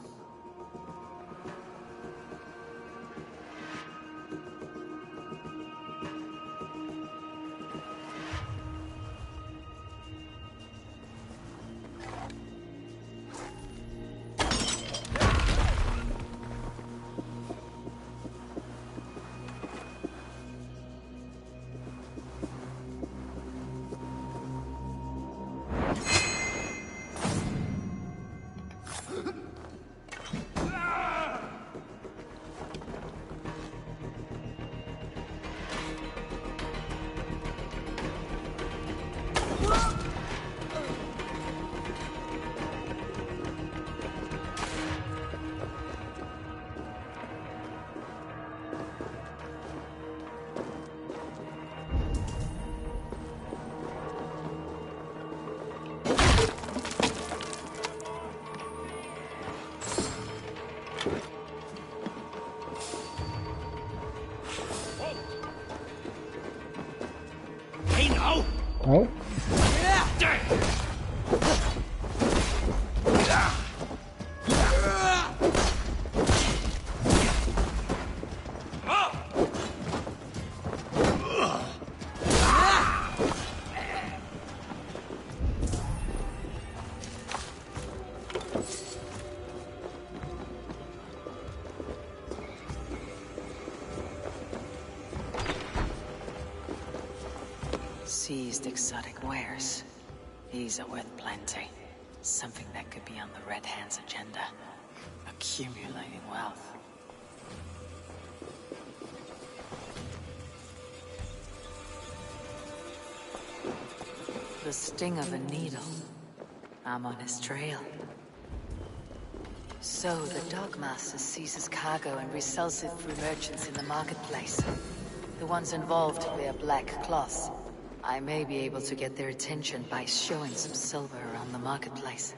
Oh. Seized exotic wares. These are worth plenty. Something that could be on the Red Hand's agenda. Accumulating wealth. The sting of a needle. I'm on his trail. So the Dogmaster seizes cargo and resells it through merchants in the marketplace. The ones involved wear black cloths. I may be able to get their attention by showing some silver around the marketplace.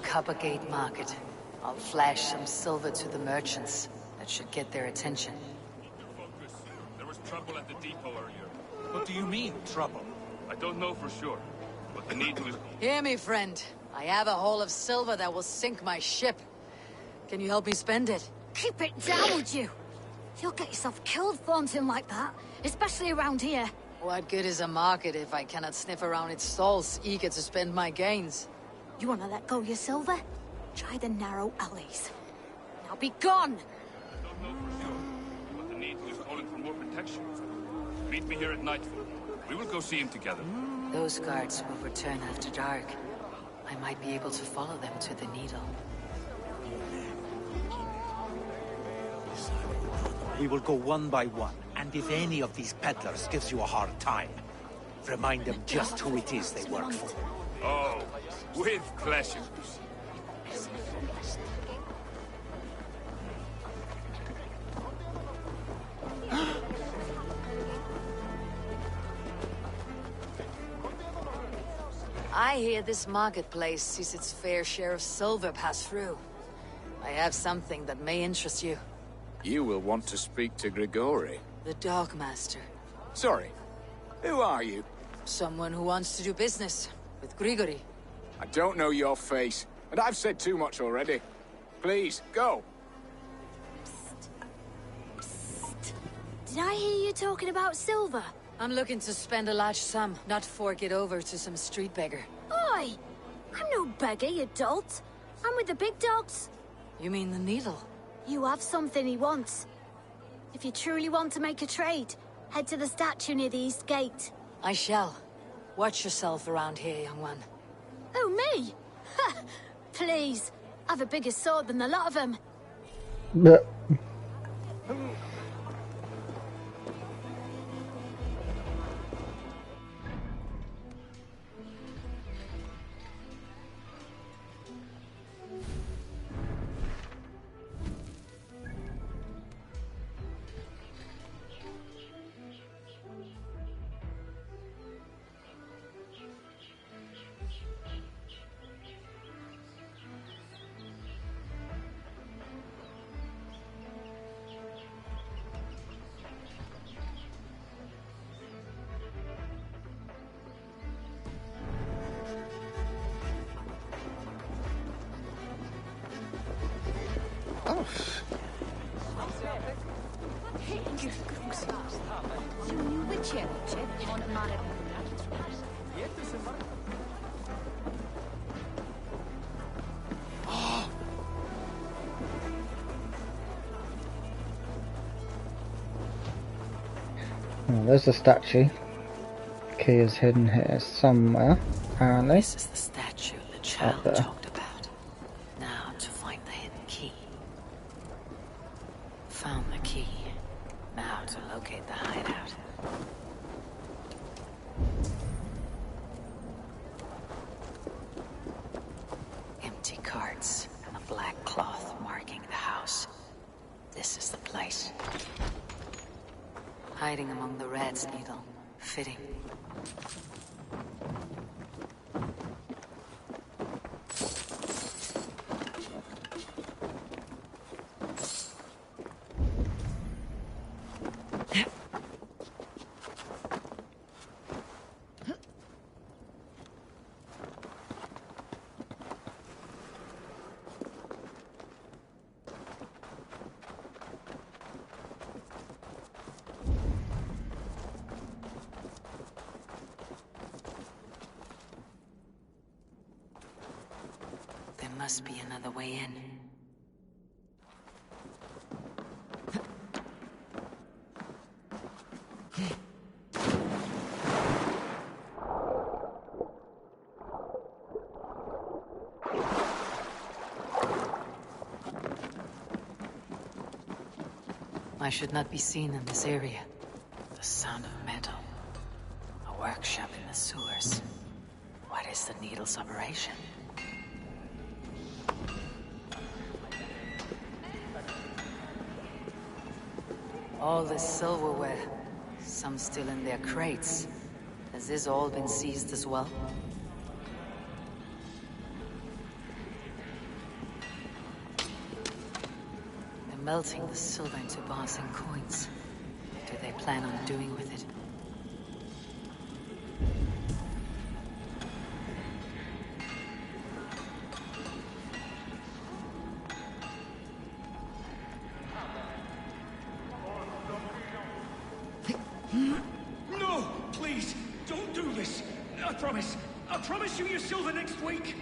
Coppergate Market. I'll flash some silver to the merchants. That should get their attention. There was trouble at the depot earlier. What do you mean, trouble? I don't know for sure, but the needle is... Hear me, friend. I have a haul of silver that will sink my ship. Can you help me spend it? Keep it down, would you? You'll get yourself killed flaunting like that, especially around here. What good is a market if I cannot sniff around its stalls, eager to spend my gains? You want to let go your silver? Try the narrow alleys. Now be gone! I don't know for sure, but the needle is calling for more protection. Meet me here at nightfall. We will go see him together. Those guards will return after dark. I might be able to follow them to the needle. We will go one by one, and if any of these peddlers gives you a hard time, remind them just who it is they work for. Oh, with pleasure. I hear this marketplace sees its fair share of silver pass through. I have something that may interest you. You will want to speak to Grigori. The Dogmaster. Sorry, who are you? Someone who wants to do business with Grigori. I don't know your face, and I've said too much already. Please, go. Did I hear you talking about silver? I'm looking to spend a large sum, not fork it over to some street beggar. Oi! I'm no beggar, you dolt. I'm with the big dogs. You mean the needle? You have something he wants. If you truly want to make a trade, head to the statue near the East Gate. I shall. Watch yourself around here, young one. Oh, me? Ha! Please. I've a bigger sword than the lot of them. But oh, there's the statue. Key is hidden here somewhere, apparently. This is the statue the child talked about. Now to find the hidden key. Found the key. Now to locate the hideout. Empty carts and a black cloth marking the house. This is the place. Hiding among the rat's needle. Fitting. Must be another way in. I should not be seen in this area. The sound of metal. A workshop in the sewers. What is the needle's operation? All this silverware, some still in their crates. Has this all been seized as well? They're melting the silver into bars and coins. What do they plan on doing with it? I promise you your silver next week.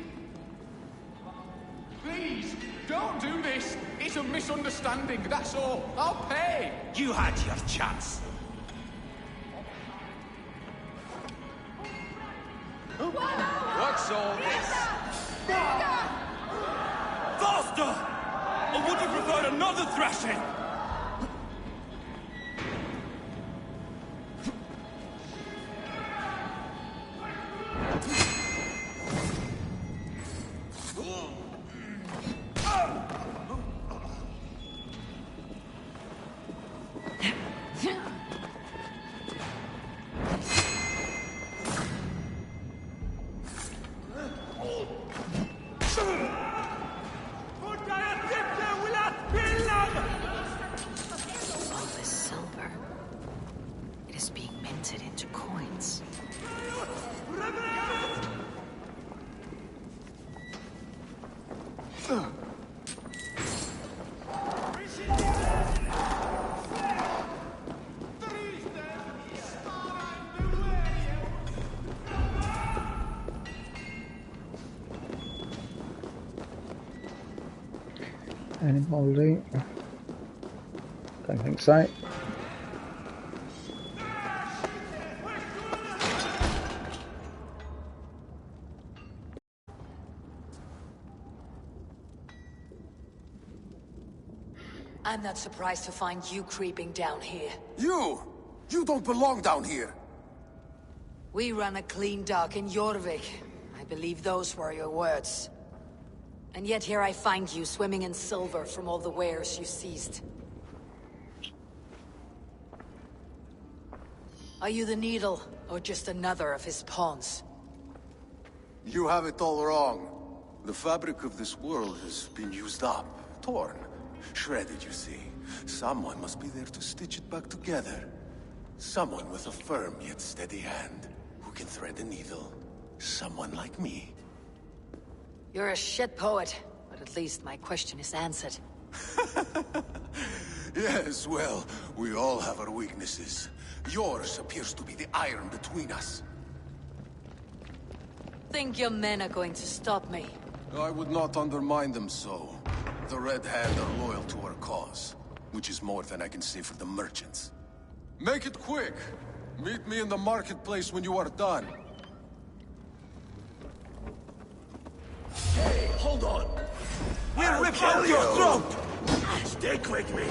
Please, don't do this. It's a misunderstanding, that's all. I'll pay. You had your chance. What's all this? Faster! Or would you prefer another thrashing? Any more loot? Don't think so. I'm not surprised to find you creeping down here. You! You don't belong down here! We run a clean dock in Jorvik. I believe those were your words. And yet here I find you swimming in silver from all the wares you seized. Are you the Needle, or just another of his pawns? You have it all wrong. The fabric of this world has been used up, torn, shredded, you see. Someone must be there to stitch it back together. Someone with a firm yet steady hand, who can thread a needle. Someone like me. You're a shit poet, but at least my question is answered. Yes, well, we all have our weaknesses. Yours appears to be the iron between us. Think your men are going to stop me? I would not undermine them so. The Red Hand are loyal to our cause, which is more than I can say for the merchants. Make it quick! Meet me in the marketplace when you are done. Hey, hold on! We'll rip out your throat! Stick with me!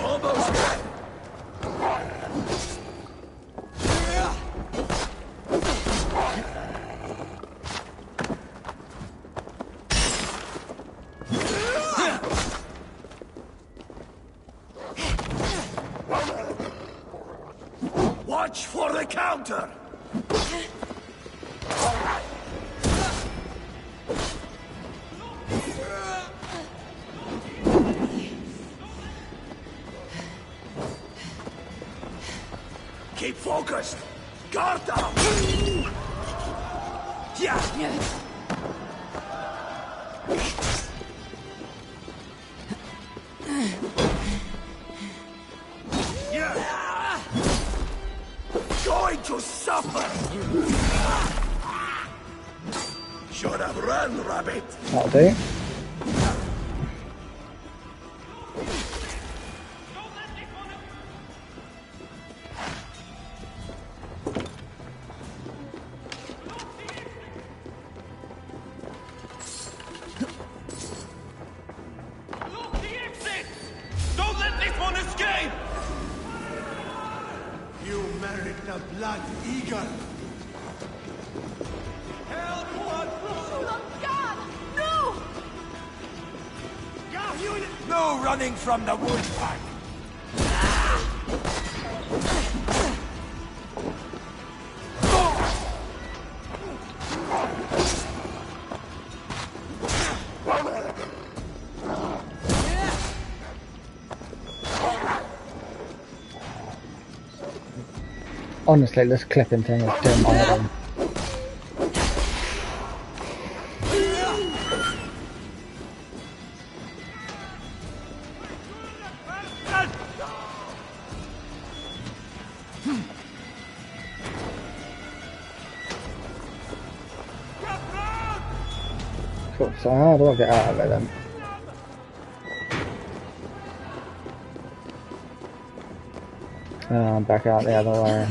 Almost there! Watch for the counter! Keep focused! Guard down! Yeah! Yeah! Going to suffer! Should have run, rabbit! That'll do. Don't let this one escape! You merit the blood eagle! Help! Oh, God! No! No running from the wood pack! Honestly, this clipping thing is doing my head in. Cool, so how do I get out of it then? I'm back out the other way.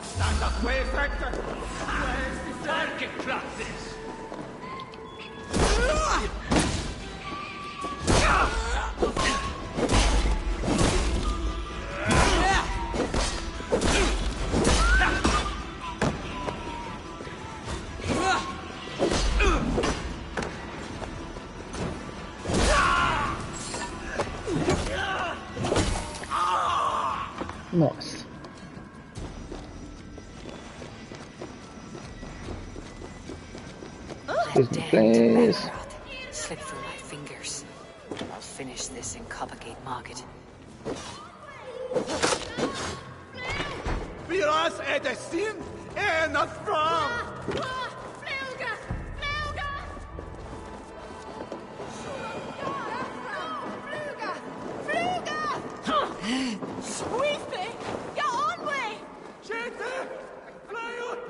Stand up, way factor! Where's the circuit classes? Nice. Excuse me, please. Slip through my fingers. I'll finish this in Coppergate Market. Wir oss är det sin ena fram! Fluga! Fluga! Fluga! Fluga! Weepy! Get on way! Skjut! Fly ut!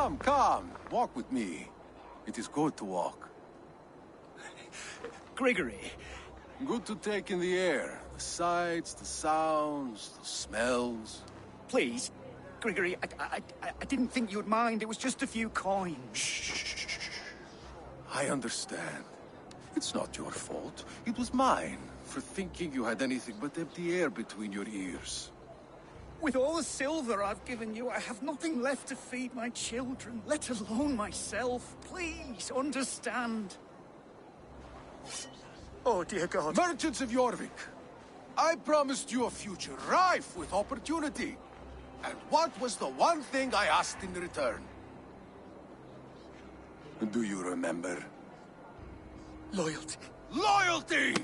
Come, come. Walk with me. It is good to walk. Grigory. Good to take in the air. The sights, the sounds, the smells. Please, Grigory, I didn't think you'd mind. It was just a few coins. I understand. It's not your fault. It was mine, for thinking you had anything but empty air between your ears. With all the silver I've given you, I have nothing left to feed my children, let alone myself. Please, understand. Oh, dear God. Merchants of Jorvik, I promised you a future rife with opportunity. And what was the one thing I asked in return? Do you remember? Loyalty. Loyalty!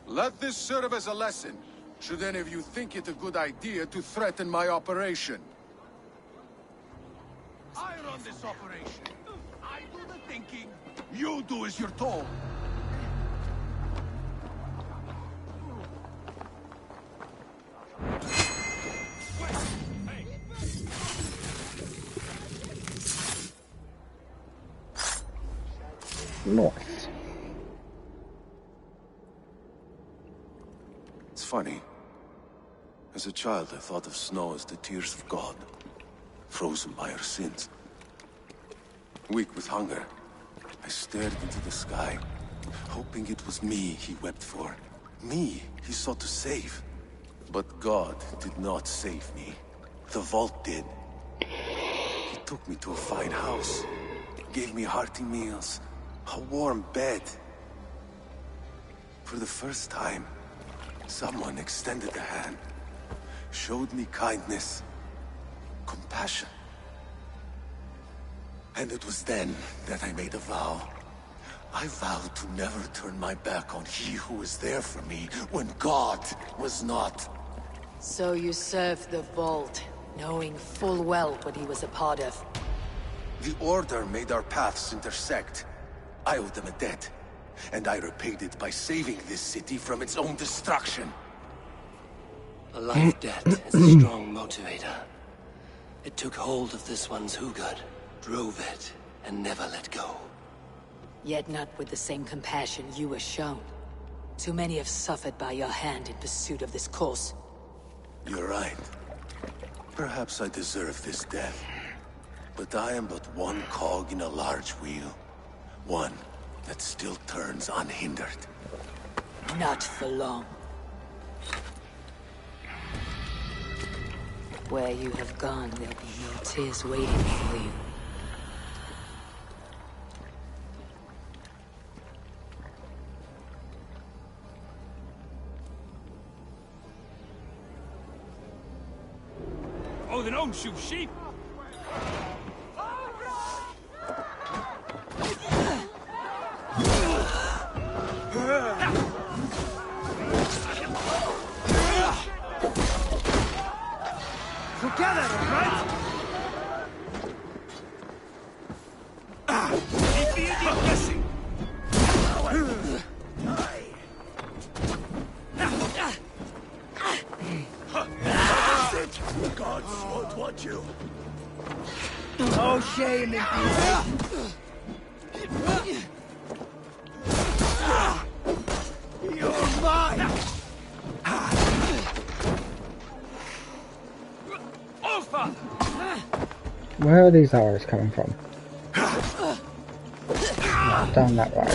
Let this serve as a lesson, should any of you think it a good idea to threaten my operation. I run this operation. I do the thinking. You do as you're told. Nice. It's funny. As a child, I thought of snow as the tears of God, frozen by our sins. Weak with hunger, I stared into the sky, hoping it was me he wept for. Me he sought to save. But God did not save me. The vault did. He took me to a fine house, gave me hearty meals, a warm bed. For the first time, someone extended a hand, showed me kindness, compassion. And it was then that I made a vow. I vowed to never turn my back on he who was there for me when God was not. So you served the Vault, knowing full well what he was a part of. The Order made our paths intersect. I owed them a debt, and I repaid it by saving this city from its own destruction. A life debt is a strong motivator. It took hold of this one's Hugad, drove it, and never let go. Yet not with the same compassion you were shown. Too many have suffered by your hand in pursuit of this cause. You're right. Perhaps I deserve this death. But I am but one cog in a large wheel. One that still turns unhindered. Not for long. Where you have gone, there'll be no tears waiting for you. Oh, they don't shoot sheep. Together, right? Keep the Indian guessing. Gods won't want you. No shame in You're mine! Oh, Father! Where are these arrows coming from? No, down that road.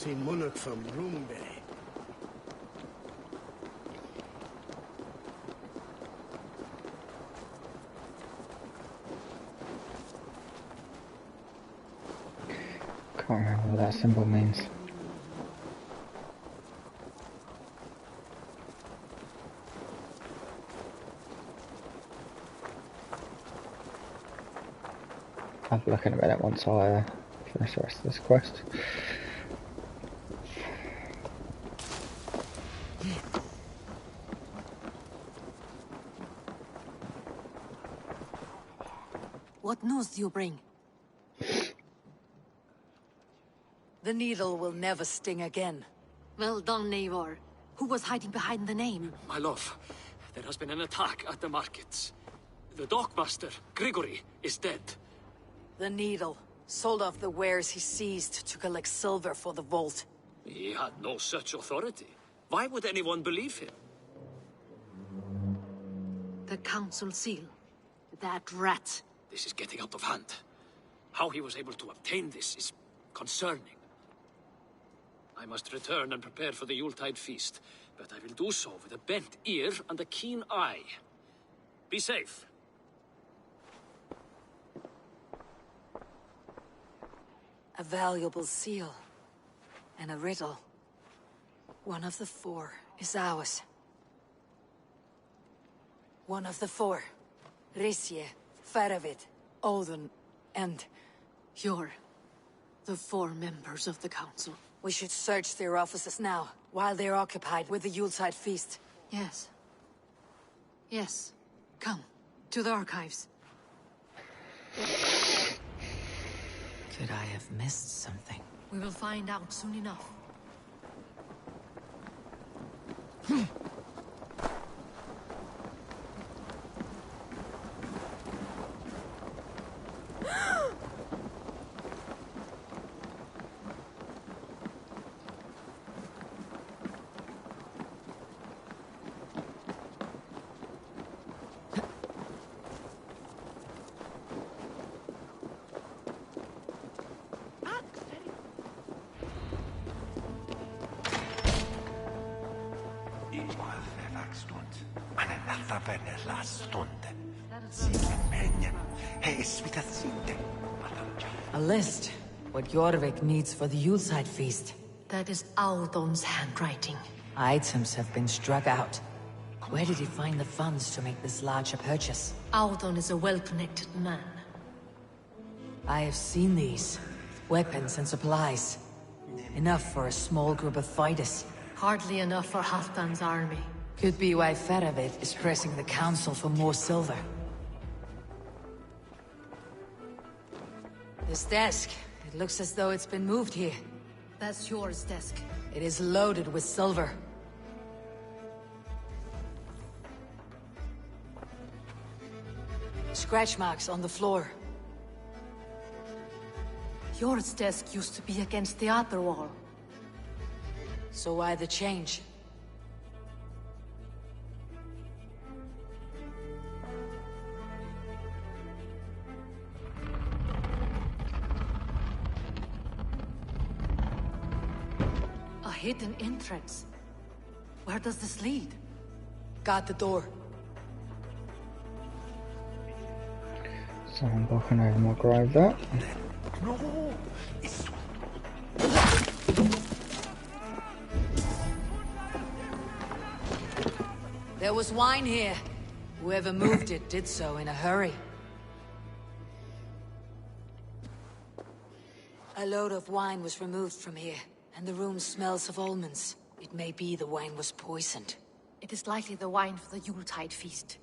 seen Munich from Roomberry. Can't remember what that symbol means. I'll have a look in a minute once I finish the rest of this quest. What news do you bring? The needle will never sting again. Well done, Eivor. Who was hiding behind the name? My love, there has been an attack at the markets. The dockmaster, Grigory, is dead. The needle sold off the wares he seized to collect silver for the vault. He had no such authority. Why would anyone believe him? The council seal. That rat. This is getting out of hand. How he was able to obtain this is concerning. I must return and prepare for the Yuletide feast, but I will do so with a bent ear and a keen eye. Be safe. A valuable seal. And a riddle. One of the four is ours. One of the four. Risje, Faravid, Odin, and... You're the four members of the council. We should search their offices now, while they're occupied with the Yuletide feast. Yes. Yes. Come, to the archives. Could I have missed something? We will find out soon enough. A list. What Jorvik needs for the Yuletide feast. That is Audon's handwriting. Items have been struck out. Where did he find the funds to make this larger purchase? Audon is a well-connected man. I have seen these. Weapons and supplies. Enough for a small group of fighters. Hardly enough for Halfdan's army. Could be why Faravid is pressing the council for more silver. This desk, it looks as though it's been moved here. That's yours, desk. It is loaded with silver. Scratch marks on the floor. Yours desk used to be against the other wall. So why the change? A hidden entrance. Where does this lead? Guard the door. Someone walking over my grave there. There was wine here. Whoever moved it did so in a hurry. A load of wine was removed from here, and the room smells of almonds. It may be the wine was poisoned. It is likely the wine for the Yuletide feast.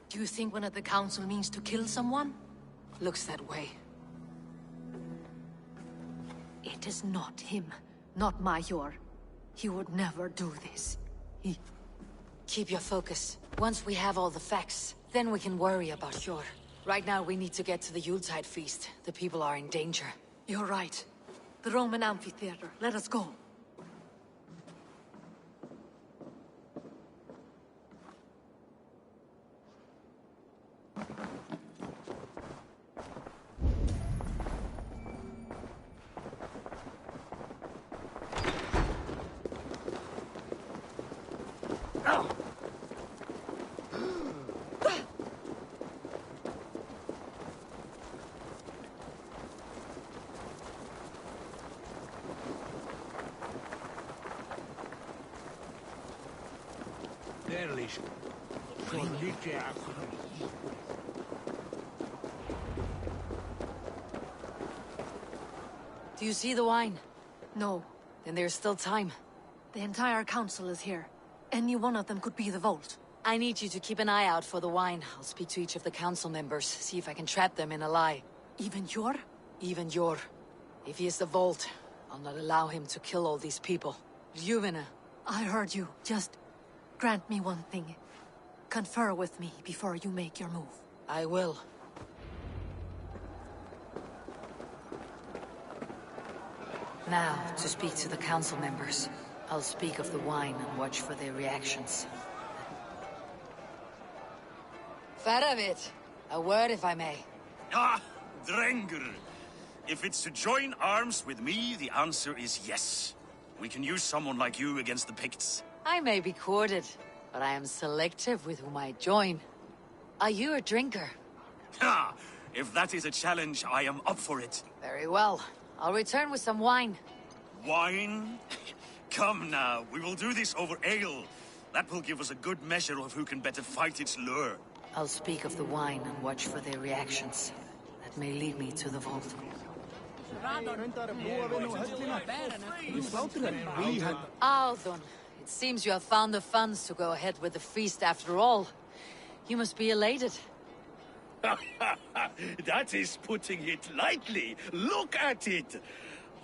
Do you think one of the council means to kill someone? Looks that way. It is not him, not Major. He would never do this. Keep your focus. Once we have all the facts, then we can worry about Hjor. Right now we need to get to the Yuletide feast. The people are in danger. You're right. The Roman amphitheater. Let us go. Do you see the wine? No. Then there's still time. The entire council is here. Any one of them could be the Vault. I need you to keep an eye out for the wine. I'll speak to each of the council members, see if I can trap them in a lie. Even Yor? Even Yor. If he is the Vault, I'll not allow him to kill all these people. Ljuvena. I heard you. Just grant me one thing. Confer with me before you make your move. I will. Now, to speak to the council members. I'll speak of the wine and watch for their reactions. Faravid, a word if I may. Ah, Drengr. If it's to join arms with me, the answer is yes. We can use someone like you against the Picts. I may be courted, but I am selective with whom I join. Are you a drinker? Ha! If that is a challenge, I am up for it. Very well. I'll return with some wine. Wine? Come now, we will do this over ale. That will give us a good measure of who can better fight its lure. I'll speak of the wine and watch for their reactions. That may lead me to the Vault. Aldon, it seems you have found the funds to go ahead with the feast after all. You must be elated. That is putting it lightly. Look at it.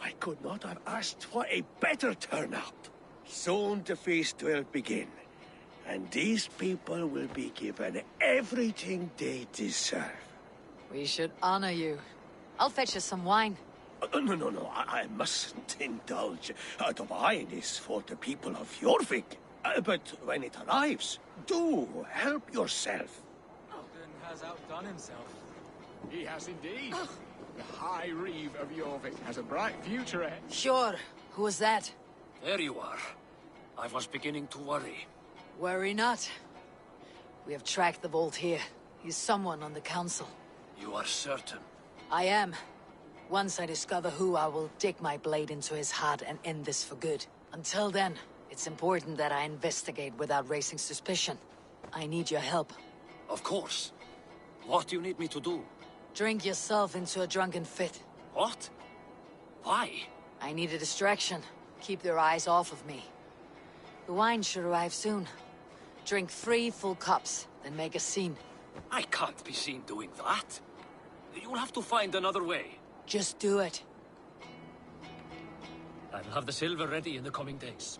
I could not have asked for a better turnout. Soon the feast will begin, and these people will be given everything they deserve. We should honor you. I'll fetch us some wine. No, I mustn't indulge. The wine is for the people of Jorvik. But when it arrives, do help yourself. Alden has outdone himself. He has indeed. The High Reeve of Jorvik has a bright future ahead. Sure. Who was that? There you are. I was beginning to worry. Worry not. We have tracked the Vault here. He's someone on the council. You are certain? I am. Once I discover who, I will dig my blade into his heart and end this for good. Until then, it's important that I investigate without raising suspicion. I need your help. Of course. What do you need me to do? Drink yourself into a drunken fit. What? Why? I need a distraction. Keep their eyes off of me. The wine should arrive soon. Drink 3 full cups, then make a scene. I can't be seen doing that. You'll have to find another way. Just do it. I'll have the silver ready in the coming days.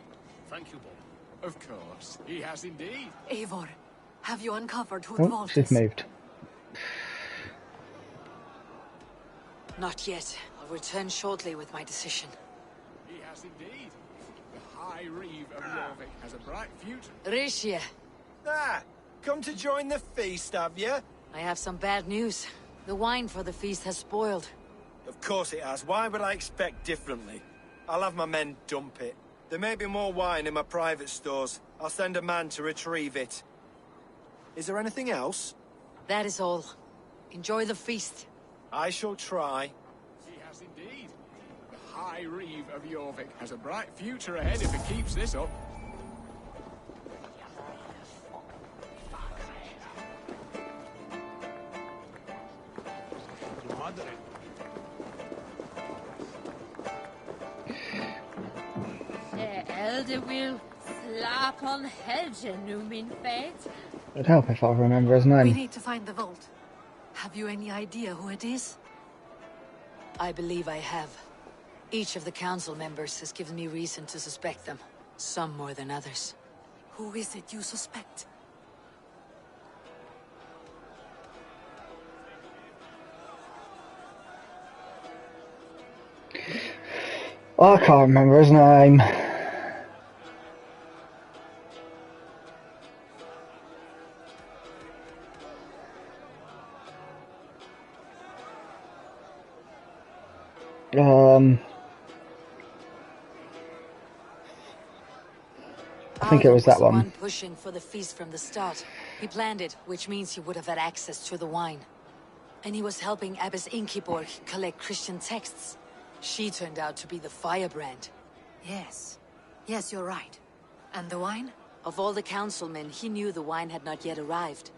Thank you, Bob. Of course, he has indeed. Eivor, have you uncovered who the Oh, Vault she's is? moved. Not yet. I'll return shortly with my decision. He has indeed. The High Reeve of Jorvik has a bright future. Rishia, Ah, come to join the feast, have you? I have some bad news. The wine for the feast has spoiled. Of course it has. Why would I expect differently? I'll have my men dump it. There may be more wine in my private stores. I'll send a man to retrieve it. Is there anything else? That is all. Enjoy the feast. I shall try. He has indeed. The High Reeve of Jorvik has a bright future ahead if it keeps this up. Elder will slap on Helge nu, min fate. It'd help if I remember his We name. need to find the Vault. Have you any idea who it is? I believe I have. Each of the council members has given me reason to suspect them. Some more than others. Who is it you suspect? I can't remember his name. I think it was that one. Pushing for the feast from the start. He planned it, which means he would have had access to the wine. And he was helping Abbess Ingeborg collect Christian texts. She turned out to be the firebrand. Yes. Yes, you're right. And the wine? Of all the councilmen, he knew the wine had not yet arrived.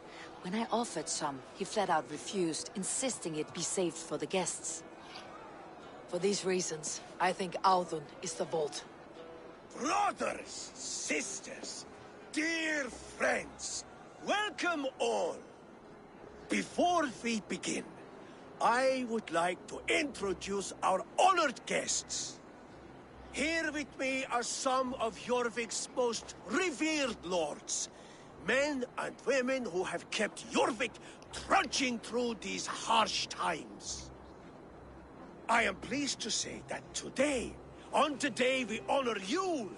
When I offered some, he flat out refused, insisting it be saved for the guests. For these reasons, I think Audun is the vault. Brothers, sisters, dear friends, welcome all. Before we begin, I would like to introduce our honored guests. Here with me are some of Jorvik's most revered lords, men and women who have kept Jorvik trudging through these harsh times. I am pleased to say that today, on the day we honor you,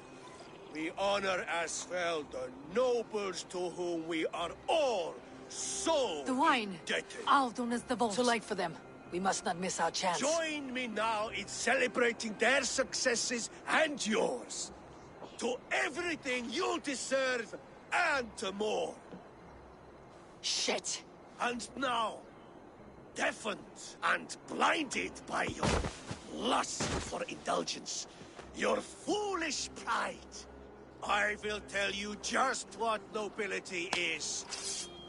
we honor as well the nobles to whom we are all so the wine. Indebted. Audun is the vault. Too late for them. We must not miss our chance. Join me now in celebrating their successes and yours. To everything you deserve and more. Shit. And now, deafened and blinded by your lust for indulgence, your foolish pride, I will tell you just what nobility is.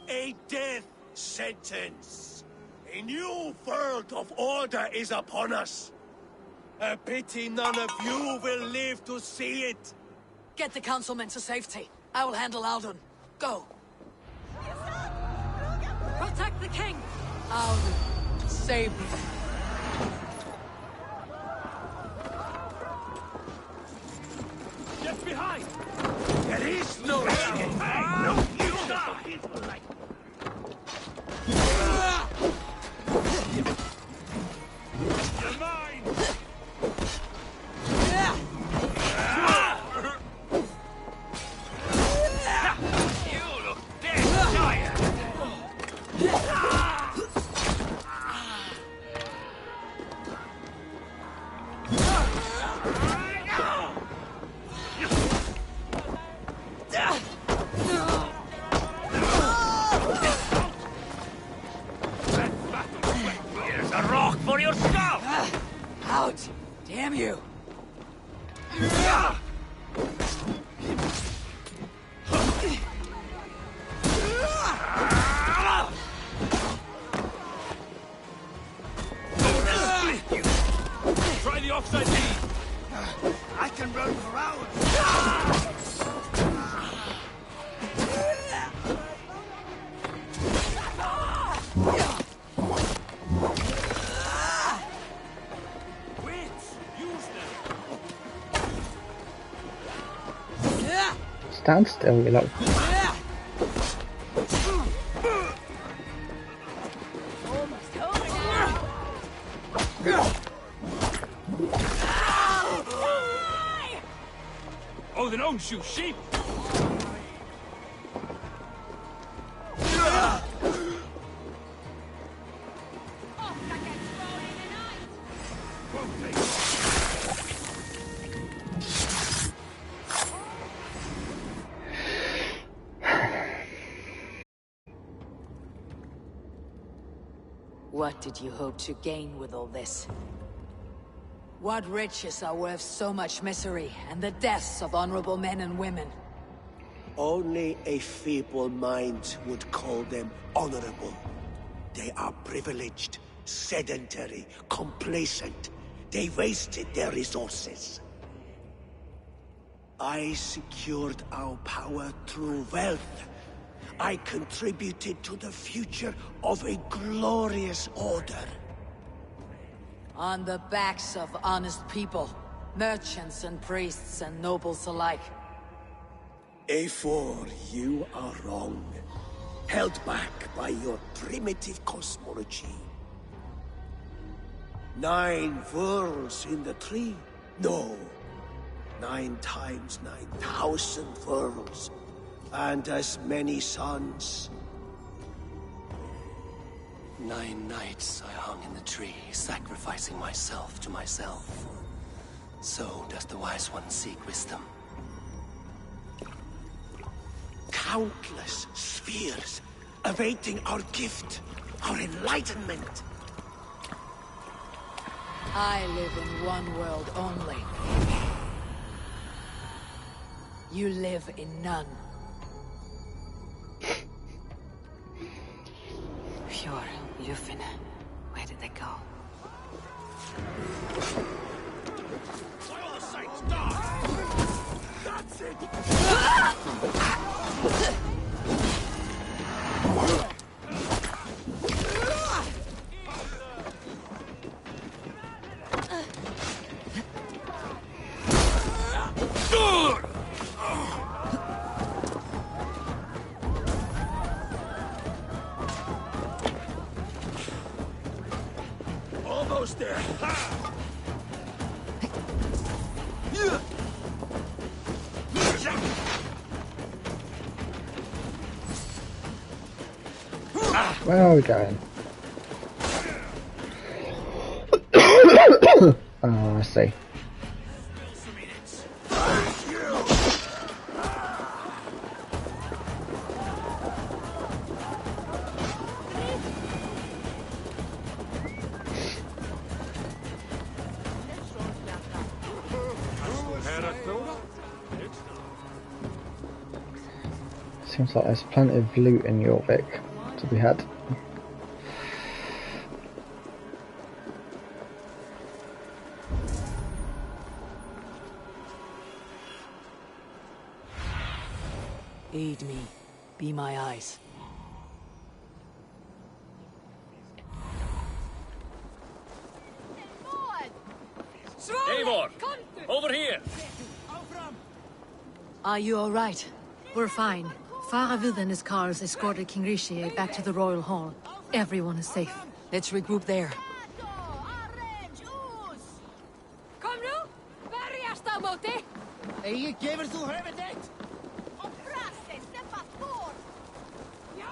A death sentence. A new world of order is upon us. A pity none of you will live to see it. Get the councilmen to safety. I will handle Audun. Go. Protect the king! Audun, save me. Get behind! There is no escape! No future for people like me! You're mine! You look dead tired! Here's a rock for your skull! Out! Damn you! Try the offside knee! I can run for hours! Stand still, you know. Oh, then don't shoot sheep! What did you hope to gain with all this? What riches are worth so much misery and the deaths of honorable men and women? Only a feeble mind would call them honorable. They are privileged, sedentary, complacent. They wasted their resources. I secured our power through wealth. I contributed to the future of a glorious order. On the backs of honest people, merchants and priests and nobles alike. Eivor, you are wrong. Held back by your primitive cosmology. 9 worlds in the tree? No. 9 times 9,000 worlds. And as many suns. 9 nights I hung in the tree, sacrificing myself to myself. So does the Wise One seek wisdom. countless spheres awaiting our gift, our enlightenment. I live in one world only. You live in none. Fjord, Lufin, where did they go? That's it! Almost there. Where are we going? Oh, I see. Seems like there's plenty of loot in Jorvik to be had. Aid me. Be my eyes. Eivor! Over here! Are you all right? We're fine. Faravid and his cars escorted King Rishi back to the Royal Hall. Everyone is safe. Let's regroup there. Kom nu! Bergast á móti! Eigi gefur þú höfuð þitt? Og frasi, steffa spór! Já!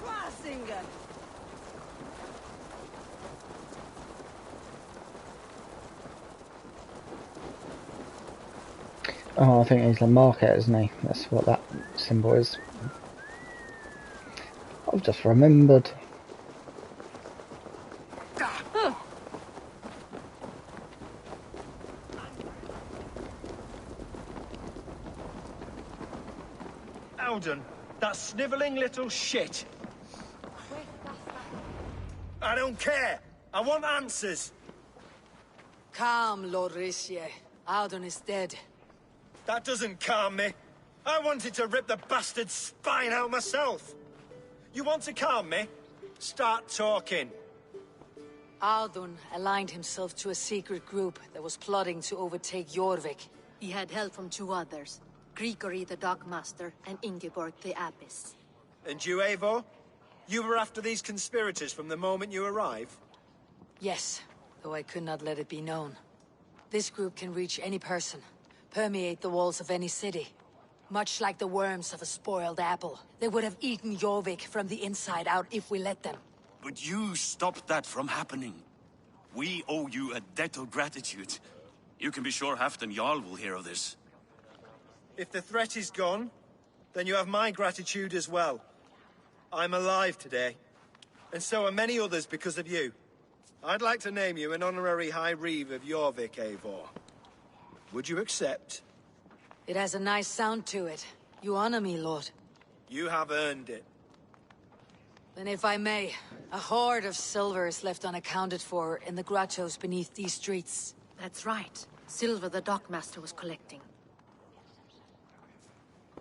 Frasinger! Oh, I think he's the market, isn't he? That's what that symbol is. I've just remembered. Alden, that snivelling little shit. I don't care. I want answers. Calm, Lord Rishi. Audun is dead. That doesn't calm me. I wanted to rip the bastard's spine out myself. You want to calm me? Start talking. Audun aligned himself to a secret group that was plotting to overtake Jorvik. He had help from two others. Grigory the Dockmaster and Ingeborg the Abbess. And you, Eivor? You were after these conspirators from the moment you arrived? Yes, though I could not let it be known. This group can reach any person, permeate the walls of any city. Much like the worms of a spoiled apple. They would have eaten Jorvik from the inside out if we let them. But you stopped that from happening. We owe you a debt of gratitude. You can be sure Halfdan Jarl will hear of this. If the threat is gone, then you have my gratitude as well. I'm alive today. And so are many others because of you. I'd like to name you an honorary High Reeve of Jorvik, Eivor. Would you accept? It has a nice sound to it. You honor me, Lord. You have earned it. Then if I may, a hoard of silver is left unaccounted for in the grottos beneath these streets. That's right. Silver the Dockmaster was collecting.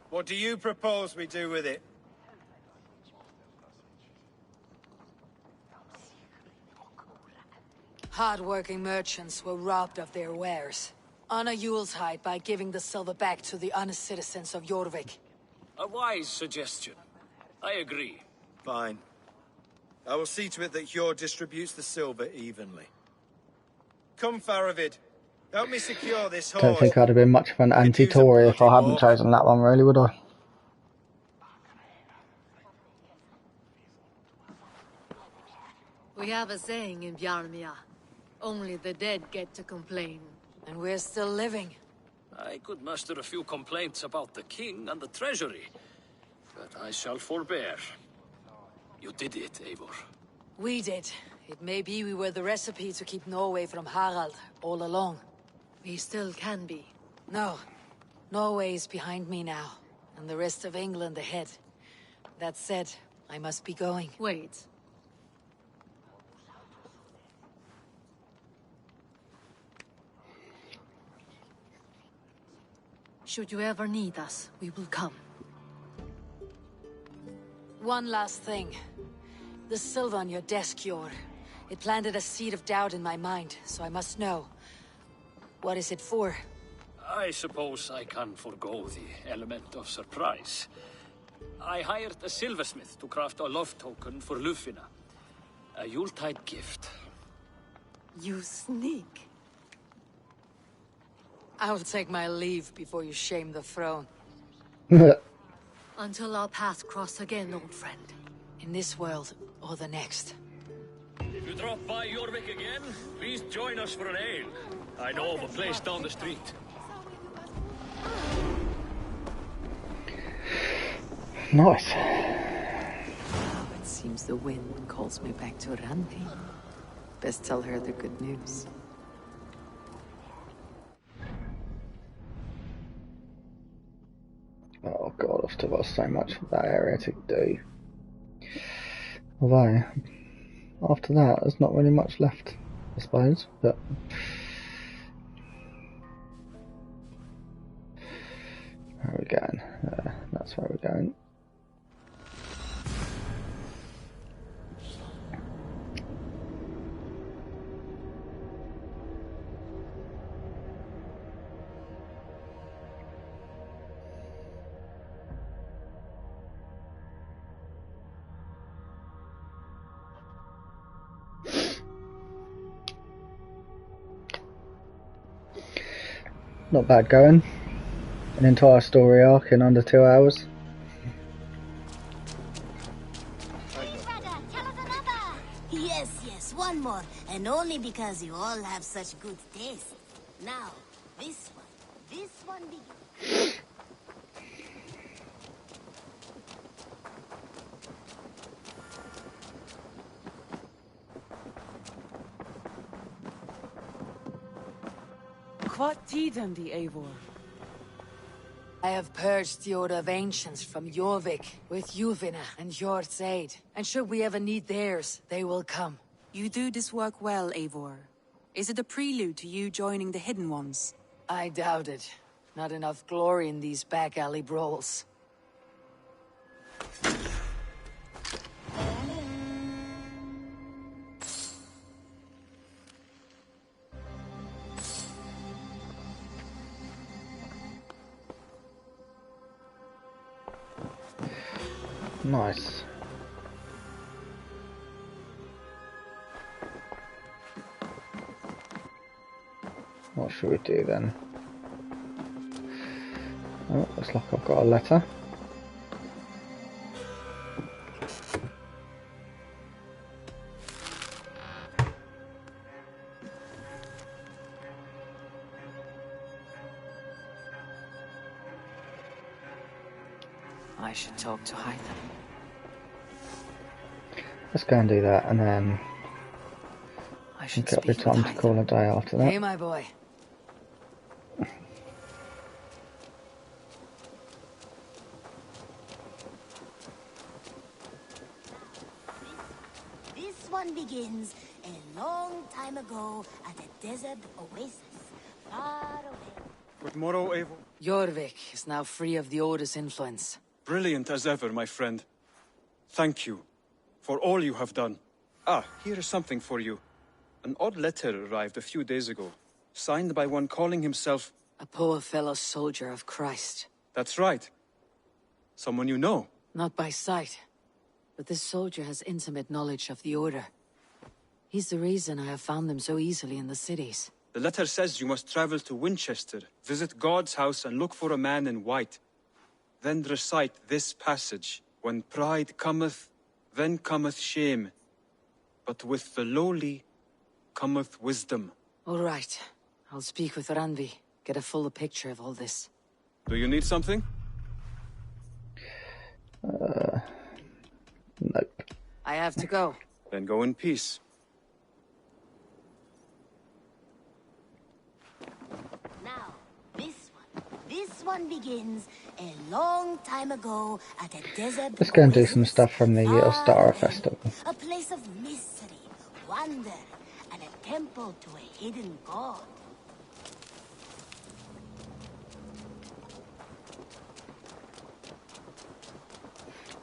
What do you propose we do with it? Hard-working merchants were robbed of their wares. Honor Yuletide by giving the silver back to the honest citizens of Jorvik. A wise suggestion. I agree. Fine. I will see to it that Hjord distributes the silver evenly. Come, Faravid. Help me secure this horse. Don't think I'd have been much of an anti-Tory if I hadn't chosen that one, really, would I? We have a saying in Bjarmia. Only the dead get to complain. And we're still living. I could muster a few complaints about the king and the treasury, but I shall forbear. You did it, Eivor. We did. It may be we were the recipe to keep Norway from Harald all along. We still can be. No. Norway is behind me now, and the rest of England ahead. That said, I must be going. Wait. Should you ever need us, we will come. One last thing. The silver on your desk, Yor. It planted a seed of doubt in my mind, so I must know. What is it for? I suppose I can forego the element of surprise. I hired a silversmith to craft a love token for Lufina. A Yuletide gift. You sneak. I'll take my leave before you shame the throne. Until our paths cross again, old friend. In this world, or the next. If you drop by Jorvik again, please join us for an ale. I know of a place down the street. Nice. It seems the wind calls me back to Randi. Best tell her the good news. Oh god, I've still got so much of that area to do. Although, after that, there's not really much left, I suppose, but... Where are we going? That's where we're going. Not bad going. An entire story arc in under 2 hours. Yes, one more. And only because you all have such good taste. Now, this one begins. What did the Eivor? I have purged the Order of Ancients from Jorvik with Yuvina and Hjort's aid. And should we ever need theirs, they will come. You do this work well, Eivor. Is it a prelude to you joining the Hidden Ones? I doubt it. Not enough glory in these back alley brawls. Nice. What should we do then? Oh, looks like I've got a letter. I should talk to Hytham. Let's go and do that, and then I should get the time to call a day after that. Hey, my boy. This one begins a long time ago at a desert oasis, far away. Good morrow, Eivor. Jorvik is now free of the Order's influence. Brilliant as ever, my friend. Thank you for all you have done. Ah, here is something for you. An odd letter arrived a few days ago, signed by one calling himself... A poor fellow soldier of Christ. That's right. Someone you know. Not by sight, but this soldier has intimate knowledge of the Order. He's the reason I have found them so easily in the cities. The letter says you must travel to Winchester, visit God's house and look for a man in white. Then recite this passage. When pride cometh, then cometh shame. But with the lowly cometh wisdom. All right. I'll speak with Randvi. get a fuller picture of all this. Do you need something? Nope. I have to go. Then go in peace. Now, this one begins a long time ago at a desert. Let's go and do some stuff from the Ostara Festival. A place of mystery, wonder, and a temple to a hidden god.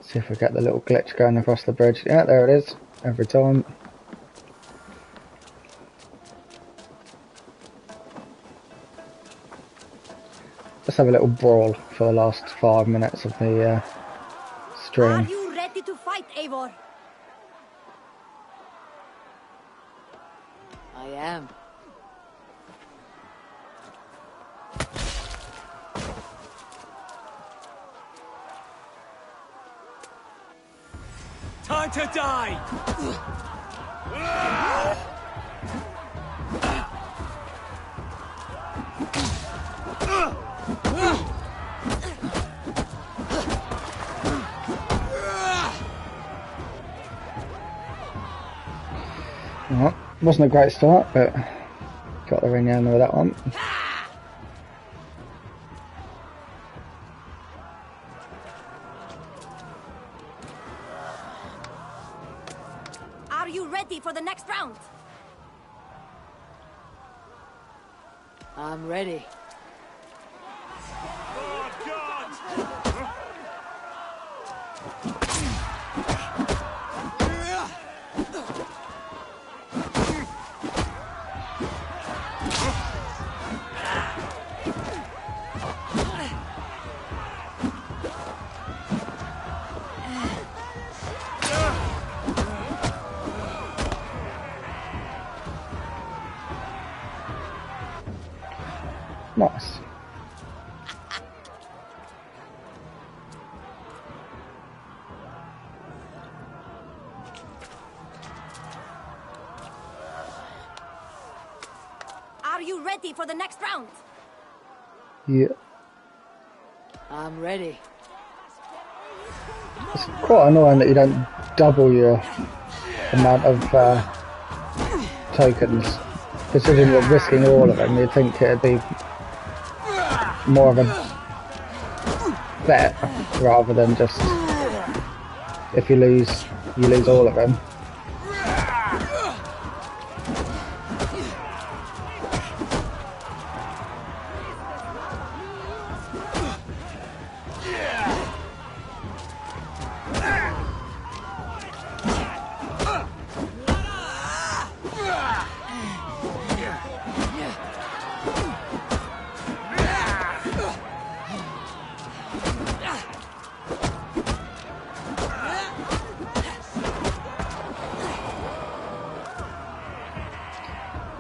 See if we get the little glitch going across the bridge. Yeah, there it is. Every time. Let's have a little brawl for the last 5 minutes of the stream. Are you ready to fight, Eivor? I am. Time to die! Well, wasn't a great start, but got the ring in with that one. Are you ready for the next round? I'm ready. Nice. Are you ready for the next round? Yeah. I'm ready. It's quite annoying that you don't double your amount of tokens. Considering you're risking all of them, you'd think it'd be more of a bet rather than just if you lose all of them.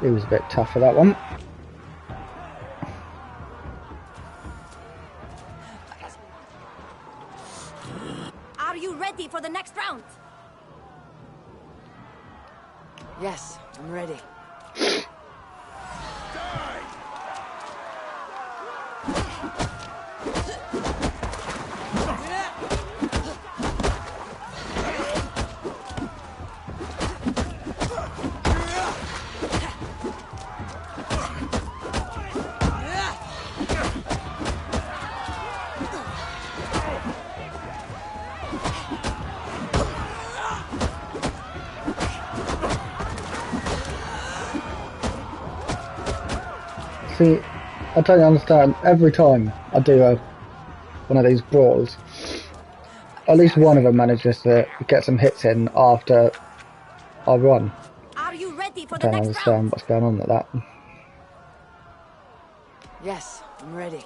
It was a bit tough for that one. Are you ready for the next round? Yes, I'm ready. See, I don't understand. Every time I do one of these brawls, at least one of them manages to get some hits in after I run. Are you ready for I the don't next understand round? what's going on with that. Yes, I'm ready.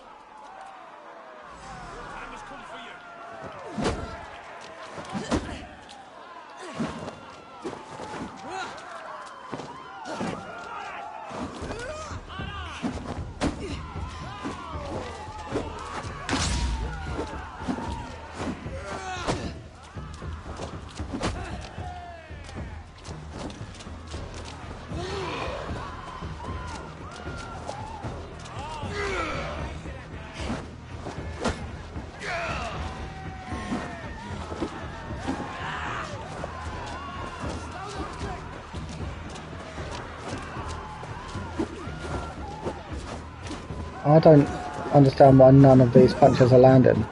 I don't understand why none of these punches are landing.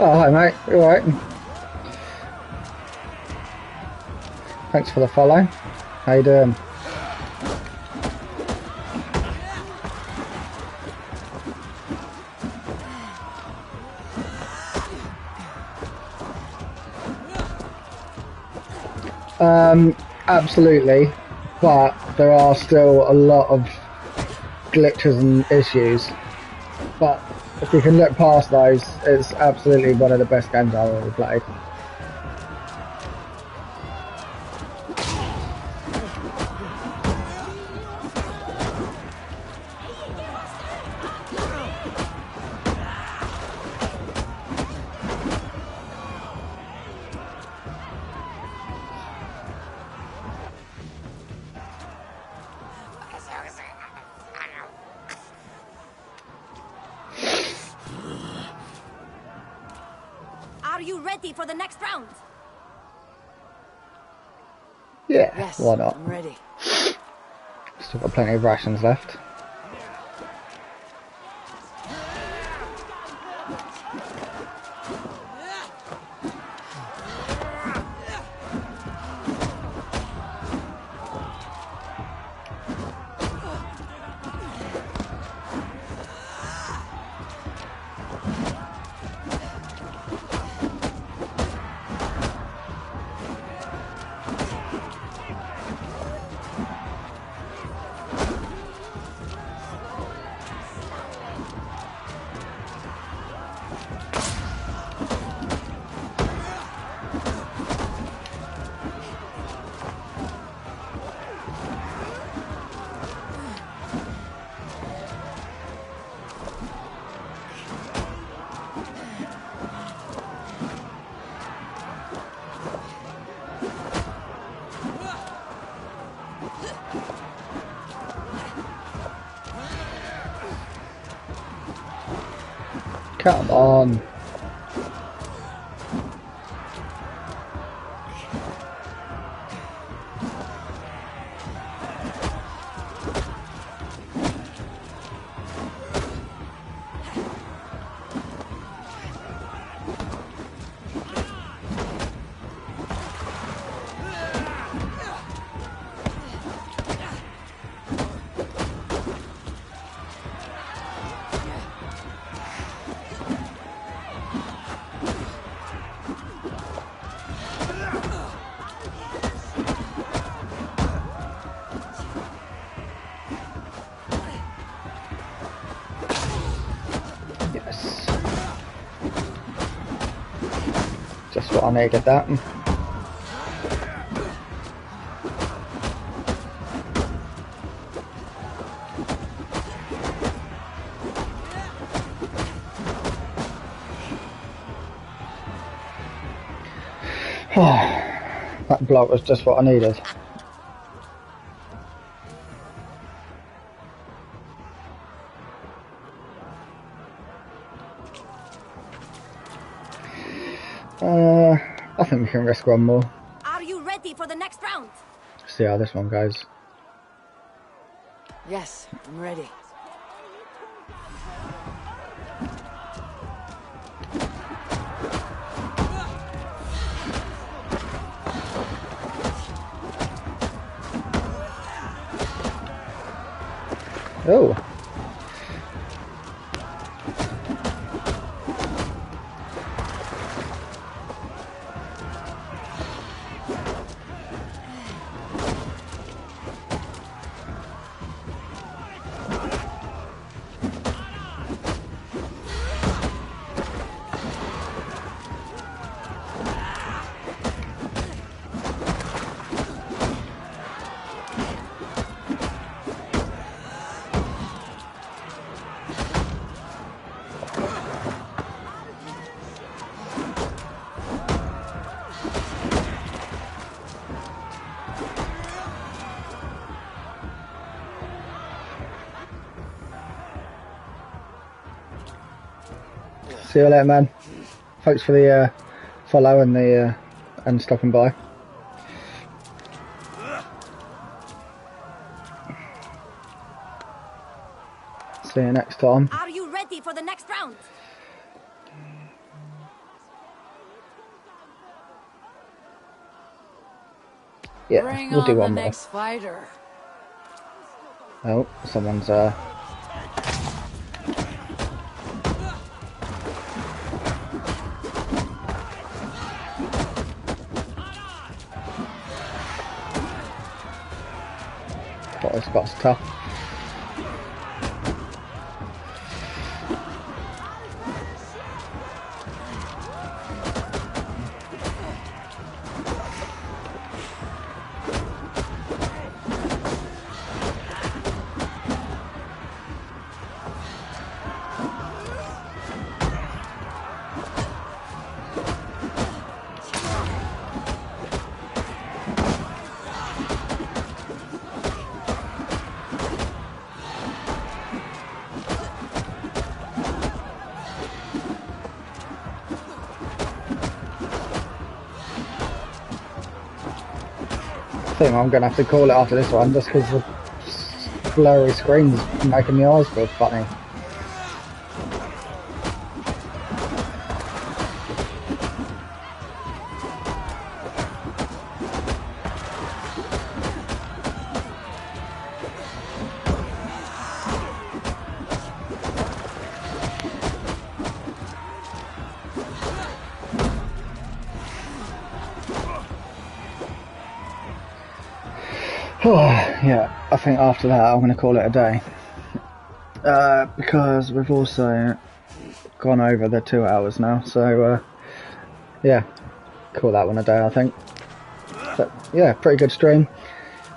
Oh, hi mate, you alright? Thanks for the follow. How you doing? Absolutely, but there are still a lot of glitches and issues. But if you can look past those, it's absolutely one of the best games I've ever played. Are you ready for the next round? Yeah, yes, why not? I'm ready. Still got plenty of rations left. Come on. Just what I needed, that. That block was just what I needed. I think we can risk one more. Are you ready for the next round? See how this one goes. Yes, I'm ready. Oh. See you later, man. Thanks for the follow and the and stopping by. See you next time. Are you ready for the next round? Yeah, Bring we'll do on one the more. next fighter. Oh, someone's Thought this spot's tough. I think I'm going to have to call it after this one just because the blurry screen's making my eyes feel funny. Yeah, I think after that I'm going to call it a day. Because we've also gone over the 2 hours now, so yeah, call that one a day I think. But yeah, pretty good stream.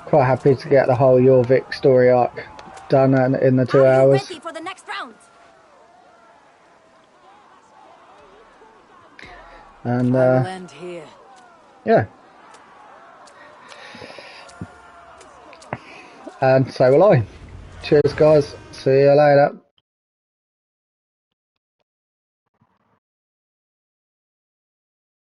Quite happy to get the whole Jorvik story arc done in the 2 hours. Ready for the next round? And I'll end here. yeah. And so will I. Cheers guys, see you later.